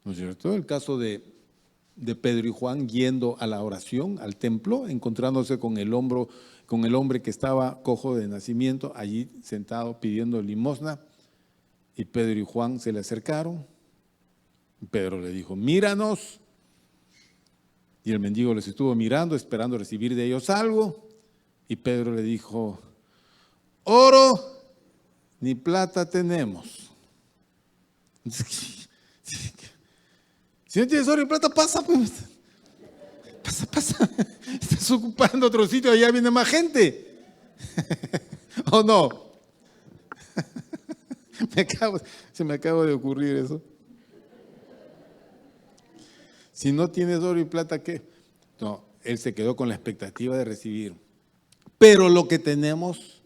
¿No es cierto? El caso de Pedro y Juan yendo a la oración, al templo, encontrándose con el hombre que estaba cojo de nacimiento, allí sentado pidiendo limosna, y Pedro y Juan se le acercaron. Pedro le dijo: míranos. Y el mendigo les estuvo mirando, esperando recibir de ellos algo. Y Pedro le dijo: oro ni plata tenemos. Si no tienes oro y plata, pasa, pues. Pasa. Estás ocupando otro sitio, allá viene más gente. ¿O no? Se me acaba de ocurrir eso. Si no tienes oro y plata, ¿qué? No, él se quedó con la expectativa de recibir. Pero lo que tenemos,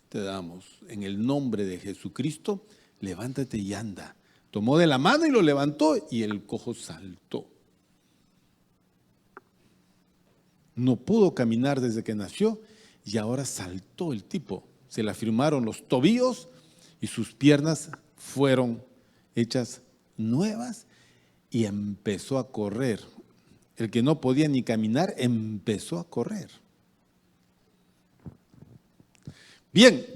te damos. En el nombre de Jesucristo, levántate y anda. Tomó de la mano y lo levantó y el cojo saltó. No pudo caminar desde que nació y ahora saltó el tipo. Se le afirmaron los tobillos y sus piernas fueron hechas nuevas y empezó a correr. El que no podía ni caminar empezó a correr. Bien,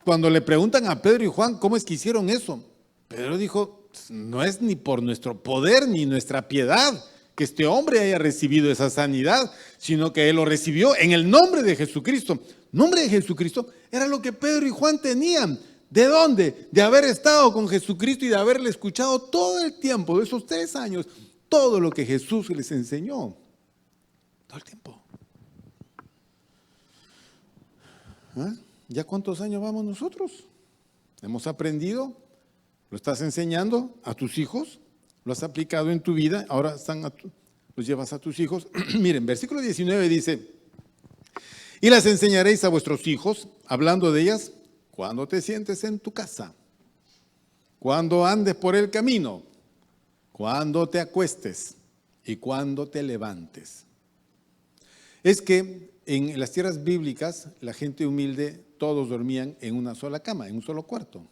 cuando le preguntan a Pedro y Juan cómo es que hicieron eso, Pedro dijo, no es ni por nuestro poder ni nuestra piedad que este hombre haya recibido esa sanidad, sino que él lo recibió en el nombre de Jesucristo. Nombre de Jesucristo era lo que Pedro y Juan tenían. ¿De dónde? De haber estado con Jesucristo y de haberle escuchado todo el tiempo, de esos 3 años, todo lo que Jesús les enseñó. Todo el tiempo. ¿Ah? ¿Ya cuántos años vamos nosotros? ¿Hemos aprendido? ¿Lo estás enseñando a tus hijos? ¿Lo has aplicado en tu vida? Ahora los llevas a tus hijos. Miren, versículo 19 dice, y las enseñaréis a vuestros hijos, hablando de ellas, cuando te sientes en tu casa, cuando andes por el camino, cuando te acuestes y cuando te levantes. Es que en las tierras bíblicas, la gente humilde, todos dormían en una sola cama, en un solo cuarto.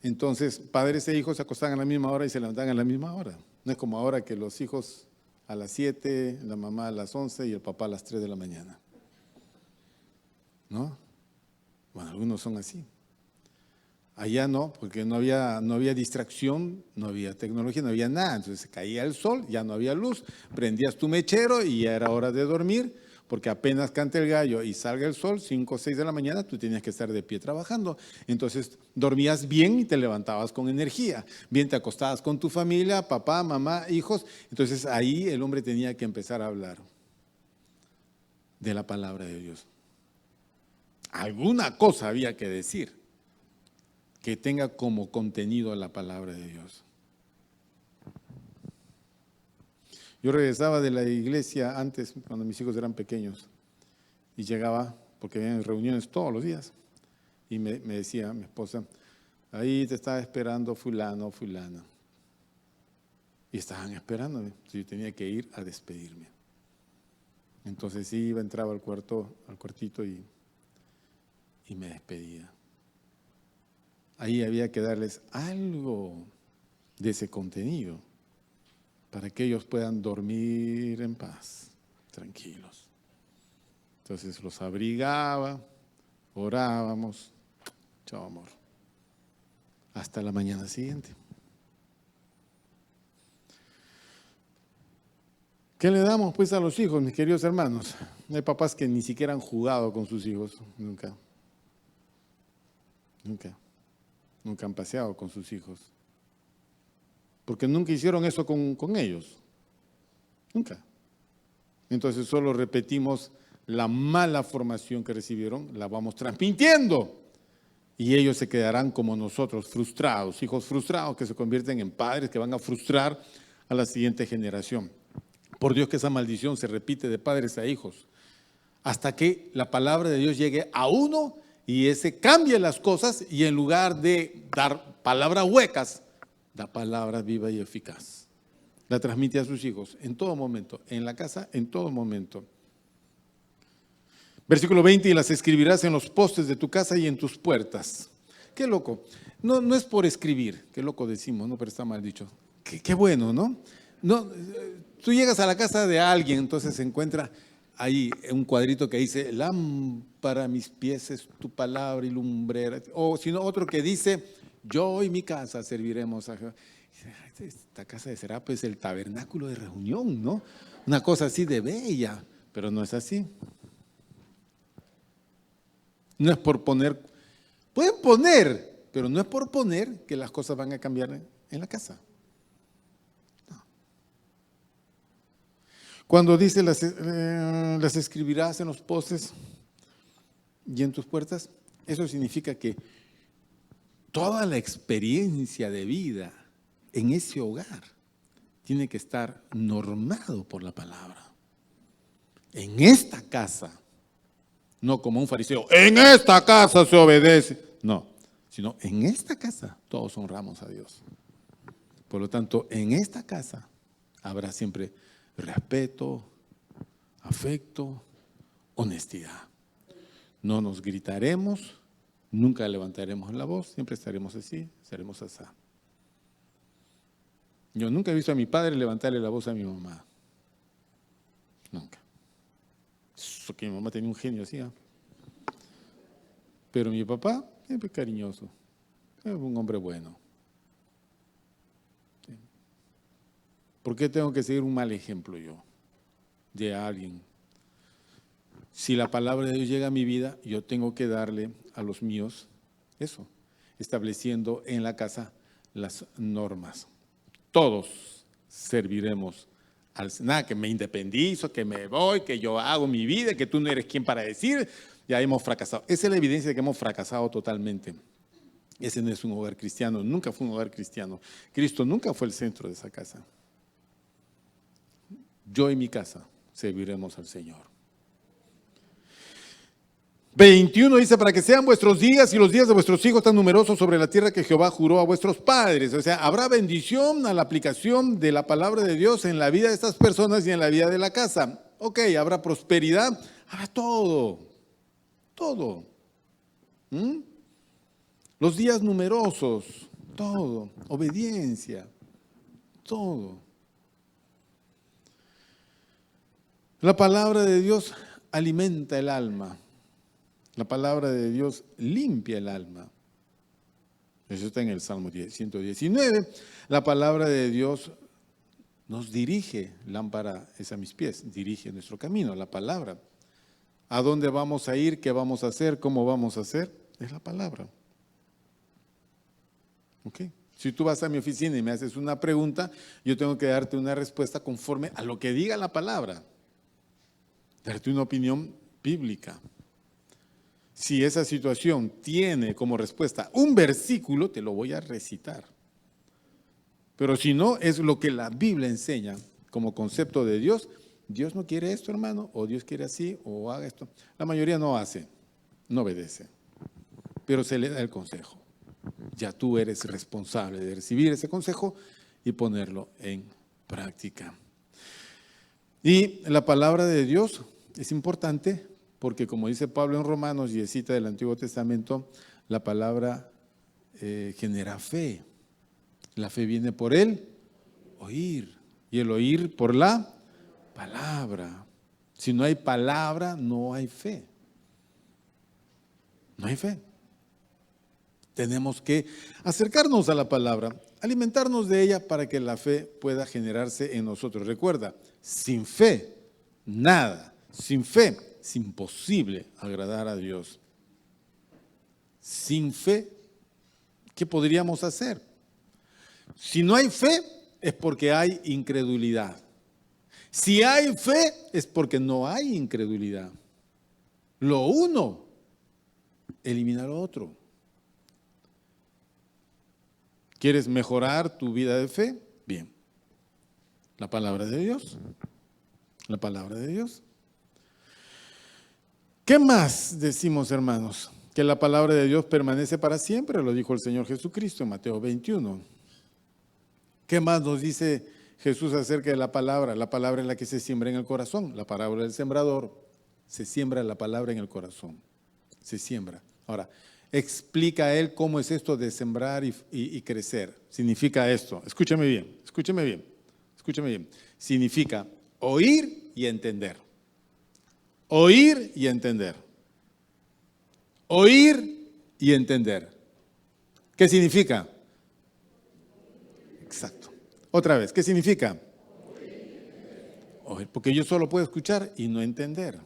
Entonces, padres e hijos se acostaban a la misma hora y se levantaban a la misma hora. No es como ahora que los hijos a las 7, la mamá a las 11 y el papá a las 3 de la mañana. ¿No? Bueno, algunos son así. Allá no, porque no había distracción, no había tecnología, no había nada. Entonces caía el sol, ya no había luz, prendías tu mechero y ya era hora de dormir, porque apenas cante el gallo y salga el sol, 5 o 6 de la mañana, tú tenías que estar de pie trabajando. Entonces dormías bien y te levantabas con energía. Bien te acostabas con tu familia, papá, mamá, hijos. Entonces ahí el hombre tenía que empezar a hablar de la palabra de Dios. Alguna cosa había que decir que tenga como contenido la palabra de Dios. Yo regresaba de la iglesia antes, cuando mis hijos eran pequeños, y llegaba, porque había reuniones todos los días, y me decía mi esposa, ahí te estaba esperando fulano, fulana. Y estaban esperándome, entonces yo tenía que ir a despedirme. Entonces iba, entraba al cuartito y me despedía. Ahí había que darles algo de ese contenido para que ellos puedan dormir en paz, tranquilos. Entonces los abrigaba, orábamos, chao amor, hasta la mañana siguiente. ¿Qué le damos pues a los hijos, mis queridos hermanos? Hay papás que ni siquiera han jugado con sus hijos, nunca han paseado con sus hijos. Porque nunca hicieron eso con ellos. Nunca. Entonces solo repetimos la mala formación que recibieron, la vamos transmitiendo. Y ellos se quedarán como nosotros, frustrados, hijos frustrados que se convierten en padres que van a frustrar a la siguiente generación. Por Dios que esa maldición se repite de padres a hijos. Hasta que la palabra de Dios llegue a uno y ese cambie las cosas y en lugar de dar palabras huecas, da palabra viva y eficaz. La transmite a sus hijos en todo momento, en la casa, en todo momento. Versículo 20, y las escribirás en los postes de tu casa y en tus puertas. Qué loco. No es por escribir, qué loco decimos, no, pero está mal dicho. Qué bueno, ¿no? Tú llegas a la casa de alguien, entonces se encuentra ahí un cuadrito que dice, lámpara a mis pies es tu palabra y lumbrera. O si no, otro que dice, yo y mi casa serviremos a Jehová. Esta casa de Serapis es el tabernáculo de reunión, ¿no? Una cosa así de bella, pero no es así. No es por poner, pueden poner, pero no es por poner que las cosas van a cambiar en la casa. No. Cuando dice las escribirás en los postes y en tus puertas, eso significa que toda la experiencia de vida en ese hogar tiene que estar normado por la palabra. En esta casa, no como un fariseo, en esta casa se obedece. No, sino en esta casa todos honramos a Dios. Por lo tanto, en esta casa habrá siempre respeto, afecto, honestidad. No nos gritaremos, nunca levantaremos la voz, siempre estaremos así, seremos así. Yo nunca he visto a mi padre levantarle la voz a mi mamá. Nunca. Eso que mi mamá tenía un genio así. Pero mi papá, siempre cariñoso, es un hombre bueno. ¿Por qué tengo que seguir un mal ejemplo yo de alguien? Si la palabra de Dios llega a mi vida, yo tengo que darle a los míos eso, estableciendo en la casa las normas. Todos serviremos al nada, que me independizo, que me voy, que yo hago mi vida, que tú no eres quien para decir, ya hemos fracasado. Esa es la evidencia de que hemos fracasado totalmente. Ese no es un hogar cristiano, nunca fue un hogar cristiano. Cristo nunca fue el centro de esa casa. Yo y mi casa serviremos al Señor. 21 dice, para que sean vuestros días y los días de vuestros hijos tan numerosos sobre la tierra que Jehová juró a vuestros padres. O sea, habrá bendición a la aplicación de la palabra de Dios en la vida de estas personas y en la vida de la casa. Ok, habrá prosperidad, habrá todo. Los días numerosos, todo. Obediencia, todo. La palabra de Dios alimenta el alma. La palabra de Dios limpia el alma. Eso está en el Salmo 119. La palabra de Dios nos dirige. Lámpara es a mis pies, dirige nuestro camino, la palabra. ¿A dónde vamos a ir? ¿Qué vamos a hacer? ¿Cómo vamos a hacer? Es la palabra. ¿Ok? Si tú vas a mi oficina y me haces una pregunta, yo tengo que darte una respuesta conforme a lo que diga la palabra. Darte una opinión bíblica. Si esa situación tiene como respuesta un versículo, te lo voy a recitar. Pero si no, es lo que la Biblia enseña como concepto de Dios. Dios no quiere esto, hermano, o Dios quiere así, o haga esto. La mayoría no hace, no obedece, pero se le da el consejo. Ya tú eres responsable de recibir ese consejo y ponerlo en práctica. Y la palabra de Dios es importante porque, como dice Pablo en Romanos y cita del Antiguo Testamento, la palabra genera fe. La fe viene por el oír y el oír por la palabra. Si no hay palabra, no hay fe. No hay fe. Tenemos que acercarnos a la palabra, alimentarnos de ella para que la fe pueda generarse en nosotros. Recuerda, sin fe, nada. Sin fe, es imposible agradar a Dios. Sin fe, ¿qué podríamos hacer? Si no hay fe, es porque hay incredulidad. Si hay fe, es porque no hay incredulidad. Lo uno elimina lo otro. ¿Quieres mejorar tu vida de fe? Bien. La palabra de Dios. La palabra de Dios. ¿Qué más decimos, hermanos? Que la palabra de Dios permanece para siempre, lo dijo el Señor Jesucristo en Mateo 21. ¿Qué más nos dice Jesús acerca de la palabra? La palabra es la que se siembra en el corazón. La parábola del sembrador. Se siembra la palabra en el corazón. Se siembra. Ahora, explica a él cómo es esto de sembrar y crecer. Significa esto. Escúchame bien, escúchame bien, escúchame bien. Significa oír y entender. Oír y entender. Oír y entender. ¿Qué significa? Exacto. Otra vez, ¿qué significa? Oír, porque yo solo puedo escuchar y no entender.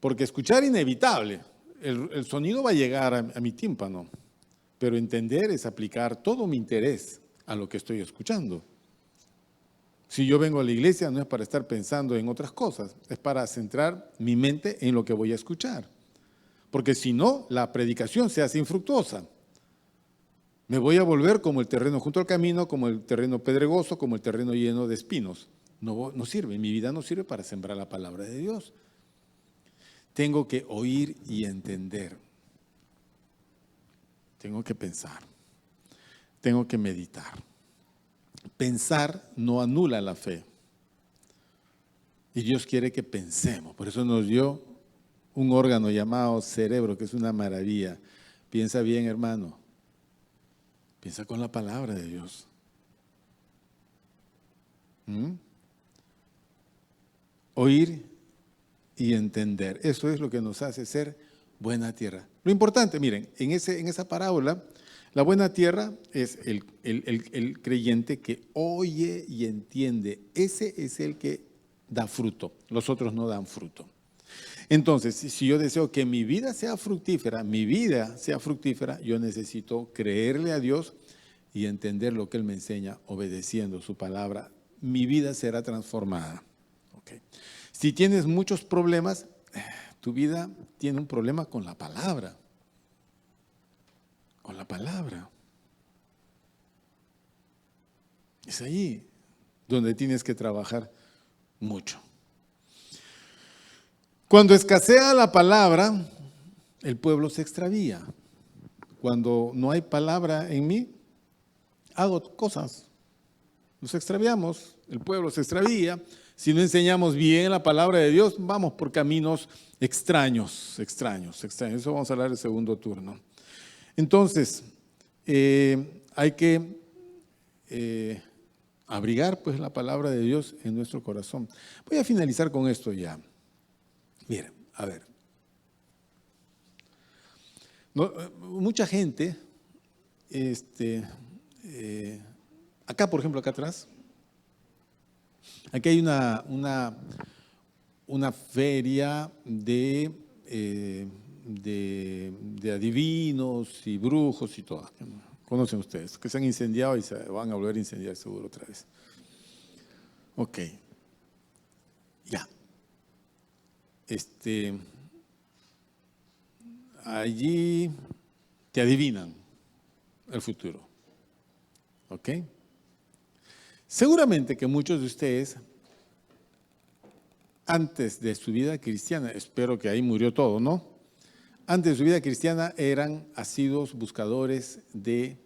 Porque escuchar inevitable, el sonido va a llegar a mi tímpano, pero entender es aplicar todo mi interés a lo que estoy escuchando. Si yo vengo a la iglesia no es para estar pensando en otras cosas, es para centrar mi mente en lo que voy a escuchar. Porque si no, la predicación se hace infructuosa. Me voy a volver como el terreno junto al camino, como el terreno pedregoso, como el terreno lleno de espinos. No sirve, mi vida no sirve para sembrar la palabra de Dios. Tengo que oír y entender. Tengo que pensar. Tengo que meditar. Pensar no anula la fe. Y Dios quiere que pensemos. Por eso nos dio un órgano llamado cerebro, que es una maravilla. Piensa bien, hermano. Piensa con la palabra de Dios. Oír y entender. Eso es lo que nos hace ser buena tierra. Lo importante, miren, en esa parábola, la buena tierra es el creyente que oye y entiende. Ese es el que da fruto. Los otros no dan fruto. Entonces, si yo deseo que mi vida sea fructífera, yo necesito creerle a Dios y entender lo que Él me enseña, obedeciendo su palabra. Mi vida será transformada. Okay. Si tienes muchos problemas, tu vida tiene un problema con la palabra. Con la palabra. Es ahí donde tienes que trabajar mucho. Cuando escasea la palabra, el pueblo se extravía. Cuando no hay palabra en mí, hago cosas. Nos extraviamos, el pueblo se extravía. Si no enseñamos bien la palabra de Dios, vamos por caminos extraños. Eso vamos a hablar en el segundo turno. Entonces, hay que abrigar pues la palabra de Dios en nuestro corazón. Voy a finalizar con esto ya. Miren, a ver. Mucha gente, acá por ejemplo, acá atrás, aquí hay una feria de adivinos y brujos y todo. Conocen ustedes, que se han incendiado y se van a volver a incendiar seguro otra vez. Ok. Ya. Allí te adivinan el futuro. ¿Ok? Seguramente que muchos de ustedes, antes de su vida cristiana, espero que ahí murió todo, ¿no? Antes de su vida cristiana eran asiduos buscadores de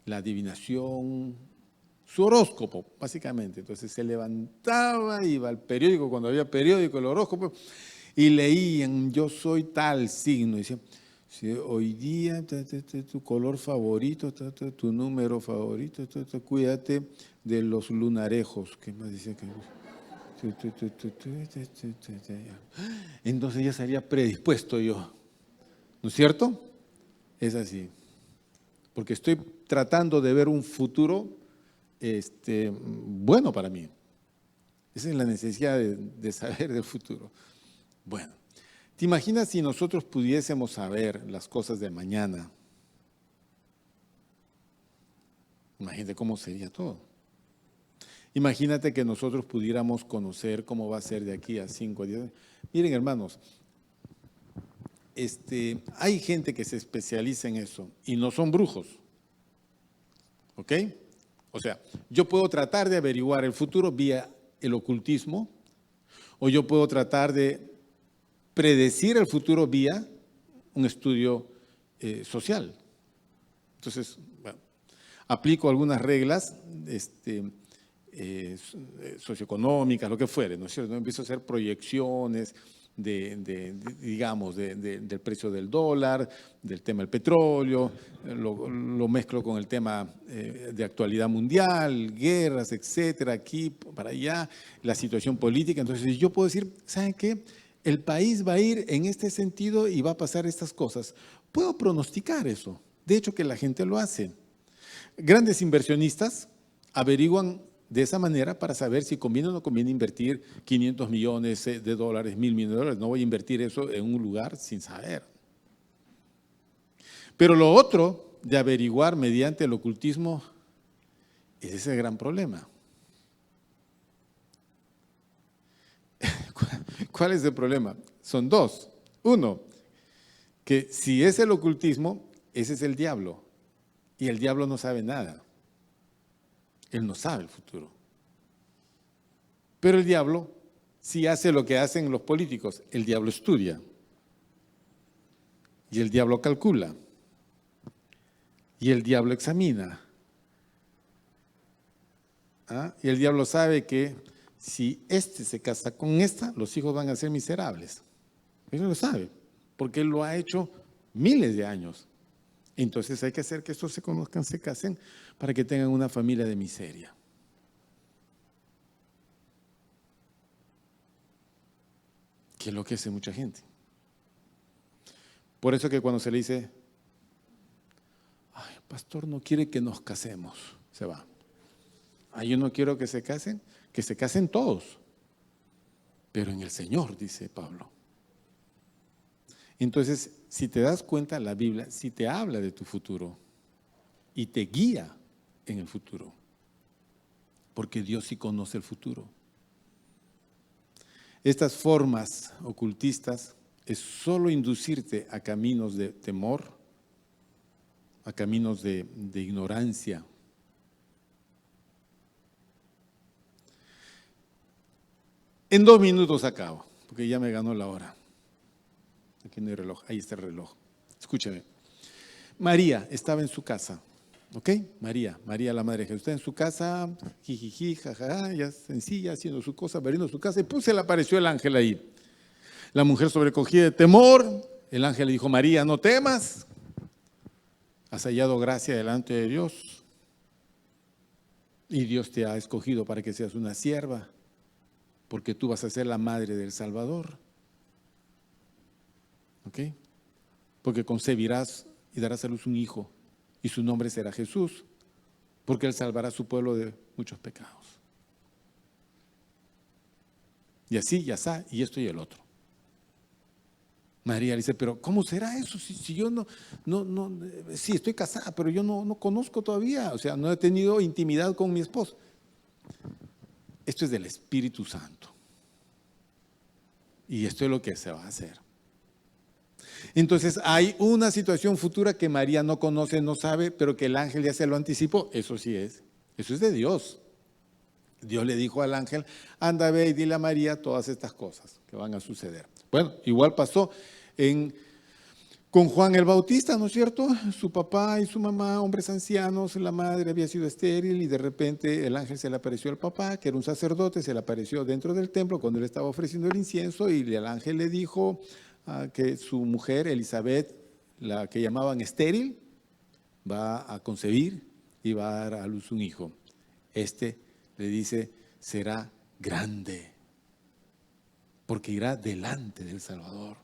la adivinación, su horóscopo, básicamente. Entonces se levantaba, iba al periódico, cuando había periódico, el horóscopo, y leían, yo soy tal signo. Y decían, si hoy día tu color favorito, tu número favorito, cuídate de los lunarejos. ¿Qué más decía? Entonces ya estaría predispuesto yo. ¿No es cierto? Es así. Porque estoy tratando de ver un futuro bueno para mí. Esa es la necesidad de saber del futuro. Bueno, ¿te imaginas si nosotros pudiésemos saber las cosas de mañana? Imagínate cómo sería todo. Imagínate que nosotros pudiéramos conocer cómo va a ser de aquí a 5 días. Miren, hermanos, hay gente que se especializa en eso y no son brujos. ¿Ok? O sea, yo puedo tratar de averiguar el futuro vía el ocultismo, o yo puedo tratar de predecir el futuro vía un estudio social. Entonces, bueno, aplico algunas reglas socioeconómicas, lo que fuere, ¿no es cierto? Empiezo a hacer proyecciones del precio del dólar, del tema del petróleo, lo mezclo con el tema de actualidad mundial, guerras, etcétera, aquí, para allá, la situación política. Entonces yo puedo decir, ¿saben qué? El país va a ir en este sentido y va a pasar estas cosas. Puedo pronosticar eso. De hecho, que la gente lo hace. Grandes inversionistas averiguan de esa manera para saber si conviene o no conviene invertir 500 millones de dólares, 1.000 millones de dólares. No voy a invertir eso en un lugar sin saber. Pero lo otro de averiguar mediante el ocultismo, ese es el gran problema. ¿Cuál es el problema? Son dos. Uno, que si es el ocultismo, ese es el diablo. Y el diablo no sabe nada. Él no sabe el futuro. Pero el diablo sí hace lo que hacen los políticos. El diablo estudia. Y el diablo calcula. Y el diablo examina. Y el diablo sabe que si este se casa con esta, los hijos van a ser miserables. Él lo sabe, porque él lo ha hecho miles de años. Entonces hay que hacer que estos se conozcan, se casen, para que tengan una familia de miseria. Que es lo que hace mucha gente. Por eso que cuando se le dice, ay, pastor no quiere que nos casemos, se va. Ay, yo no quiero que se casen todos, pero en el Señor, dice Pablo. Entonces, si te das cuenta, la Biblia sí te habla de tu futuro y te guía en el futuro, porque Dios sí conoce el futuro. Estas formas ocultistas es solo inducirte a caminos de temor, a caminos de ignorancia. En 2 minutos acabo, porque ya me ganó la hora. Aquí no hay reloj, ahí está el reloj. Escúchame. María estaba en su casa, ¿ok? María la madre de Jesús, está en su casa, jijiji, jajaja, ya sencilla, haciendo su cosa, abriendo su casa, y se le apareció el ángel ahí. La mujer sobrecogida de temor, el ángel le dijo, María, no temas, has hallado gracia delante de Dios, y Dios te ha escogido para que seas una sierva, porque tú vas a ser la madre del Salvador. ¿Ok? Porque concebirás y darás a luz un hijo, y su nombre será Jesús, porque él salvará a su pueblo de muchos pecados. Y así, ya está, y esto y el otro. María le dice, pero ¿cómo será eso? Si yo sí estoy casada, pero yo no conozco todavía, o sea, no he tenido intimidad con mi esposo. Esto es del Espíritu Santo. Y esto es lo que se va a hacer. Entonces hay una situación futura que María no conoce, no sabe, pero que el ángel ya se lo anticipó. Eso sí es, eso es de Dios. Dios le dijo al ángel, anda, ve y dile a María todas estas cosas que van a suceder. Bueno, igual pasó con Juan el Bautista, ¿no es cierto? Su papá y su mamá, hombres ancianos, la madre había sido estéril y de repente el ángel se le apareció al papá, que era un sacerdote, se le apareció dentro del templo cuando él estaba ofreciendo el incienso y el ángel le dijo que su mujer, Elizabeth, la que llamaban estéril, va a concebir y va a dar a luz un hijo. Le dice, será grande, porque irá delante del Salvador.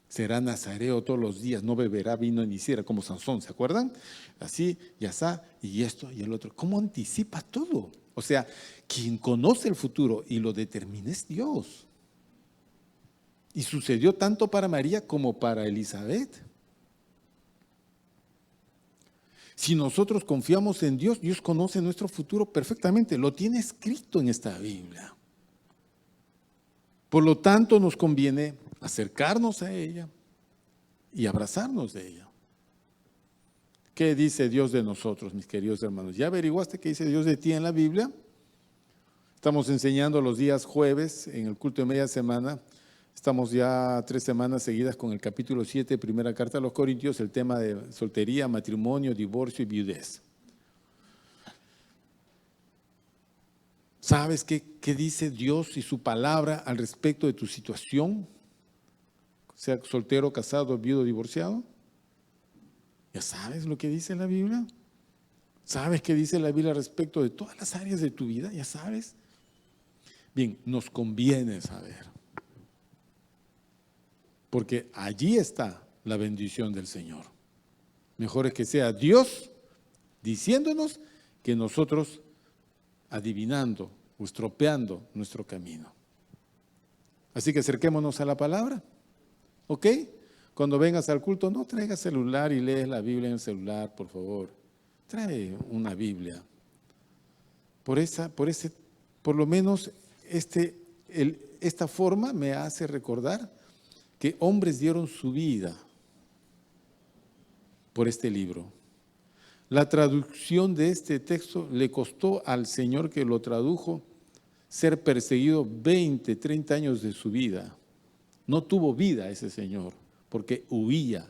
Será nazareo todos los días, no beberá vino ni sidra, como Sansón, ¿se acuerdan? Así, y asá, y esto y el otro. ¿Cómo anticipa todo? O sea, quien conoce el futuro y lo determina es Dios. Y sucedió tanto para María como para Elizabeth. Si nosotros confiamos en Dios, Dios conoce nuestro futuro perfectamente, lo tiene escrito en esta Biblia. Por lo tanto, nos conviene acercarnos a ella y abrazarnos de ella. ¿Qué dice Dios de nosotros, mis queridos hermanos? ¿Ya averiguaste qué dice Dios de ti en la Biblia? Estamos enseñando los días jueves en el culto de media semana. Estamos ya 3 semanas seguidas con el capítulo 7, primera carta a los Corintios, el tema de soltería, matrimonio, divorcio y viudez. ¿Sabes qué dice Dios y su palabra al respecto de tu situación? Sea soltero, casado, viudo, divorciado. ¿Ya sabes lo que dice la Biblia? ¿Sabes qué dice la Biblia respecto de todas las áreas de tu vida? ¿Ya sabes? Bien, nos conviene saber. Porque allí está la bendición del Señor. Mejor es que sea Dios diciéndonos que nosotros adivinando o estropeando nuestro camino. Así que acerquémonos a la palabra, ¿ok? Cuando vengas al culto, no traigas celular y lees la Biblia en el celular, por favor. Trae una Biblia. Por lo menos esta forma me hace recordar que hombres dieron su vida por este libro. La traducción de este texto le costó al Señor que lo tradujo ser perseguido 20, 30 años de su vida. No tuvo vida ese Señor, porque huía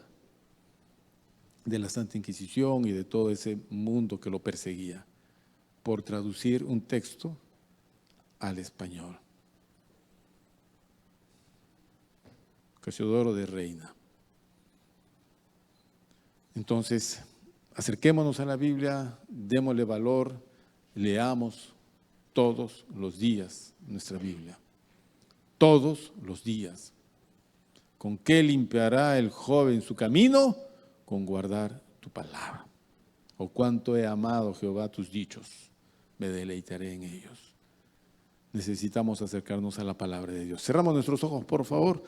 de la Santa Inquisición y de todo ese mundo que lo perseguía, por traducir un texto al español. Casiodoro de Reina. Entonces, acerquémonos a la Biblia, démosle valor, leamos todos los días nuestra Biblia. Todos los días. ¿Con qué limpiará el joven su camino? Con guardar tu palabra. O cuánto he amado, Jehová, tus dichos, me deleitaré en ellos. Necesitamos acercarnos a la palabra de Dios. Cerramos nuestros ojos, por favor.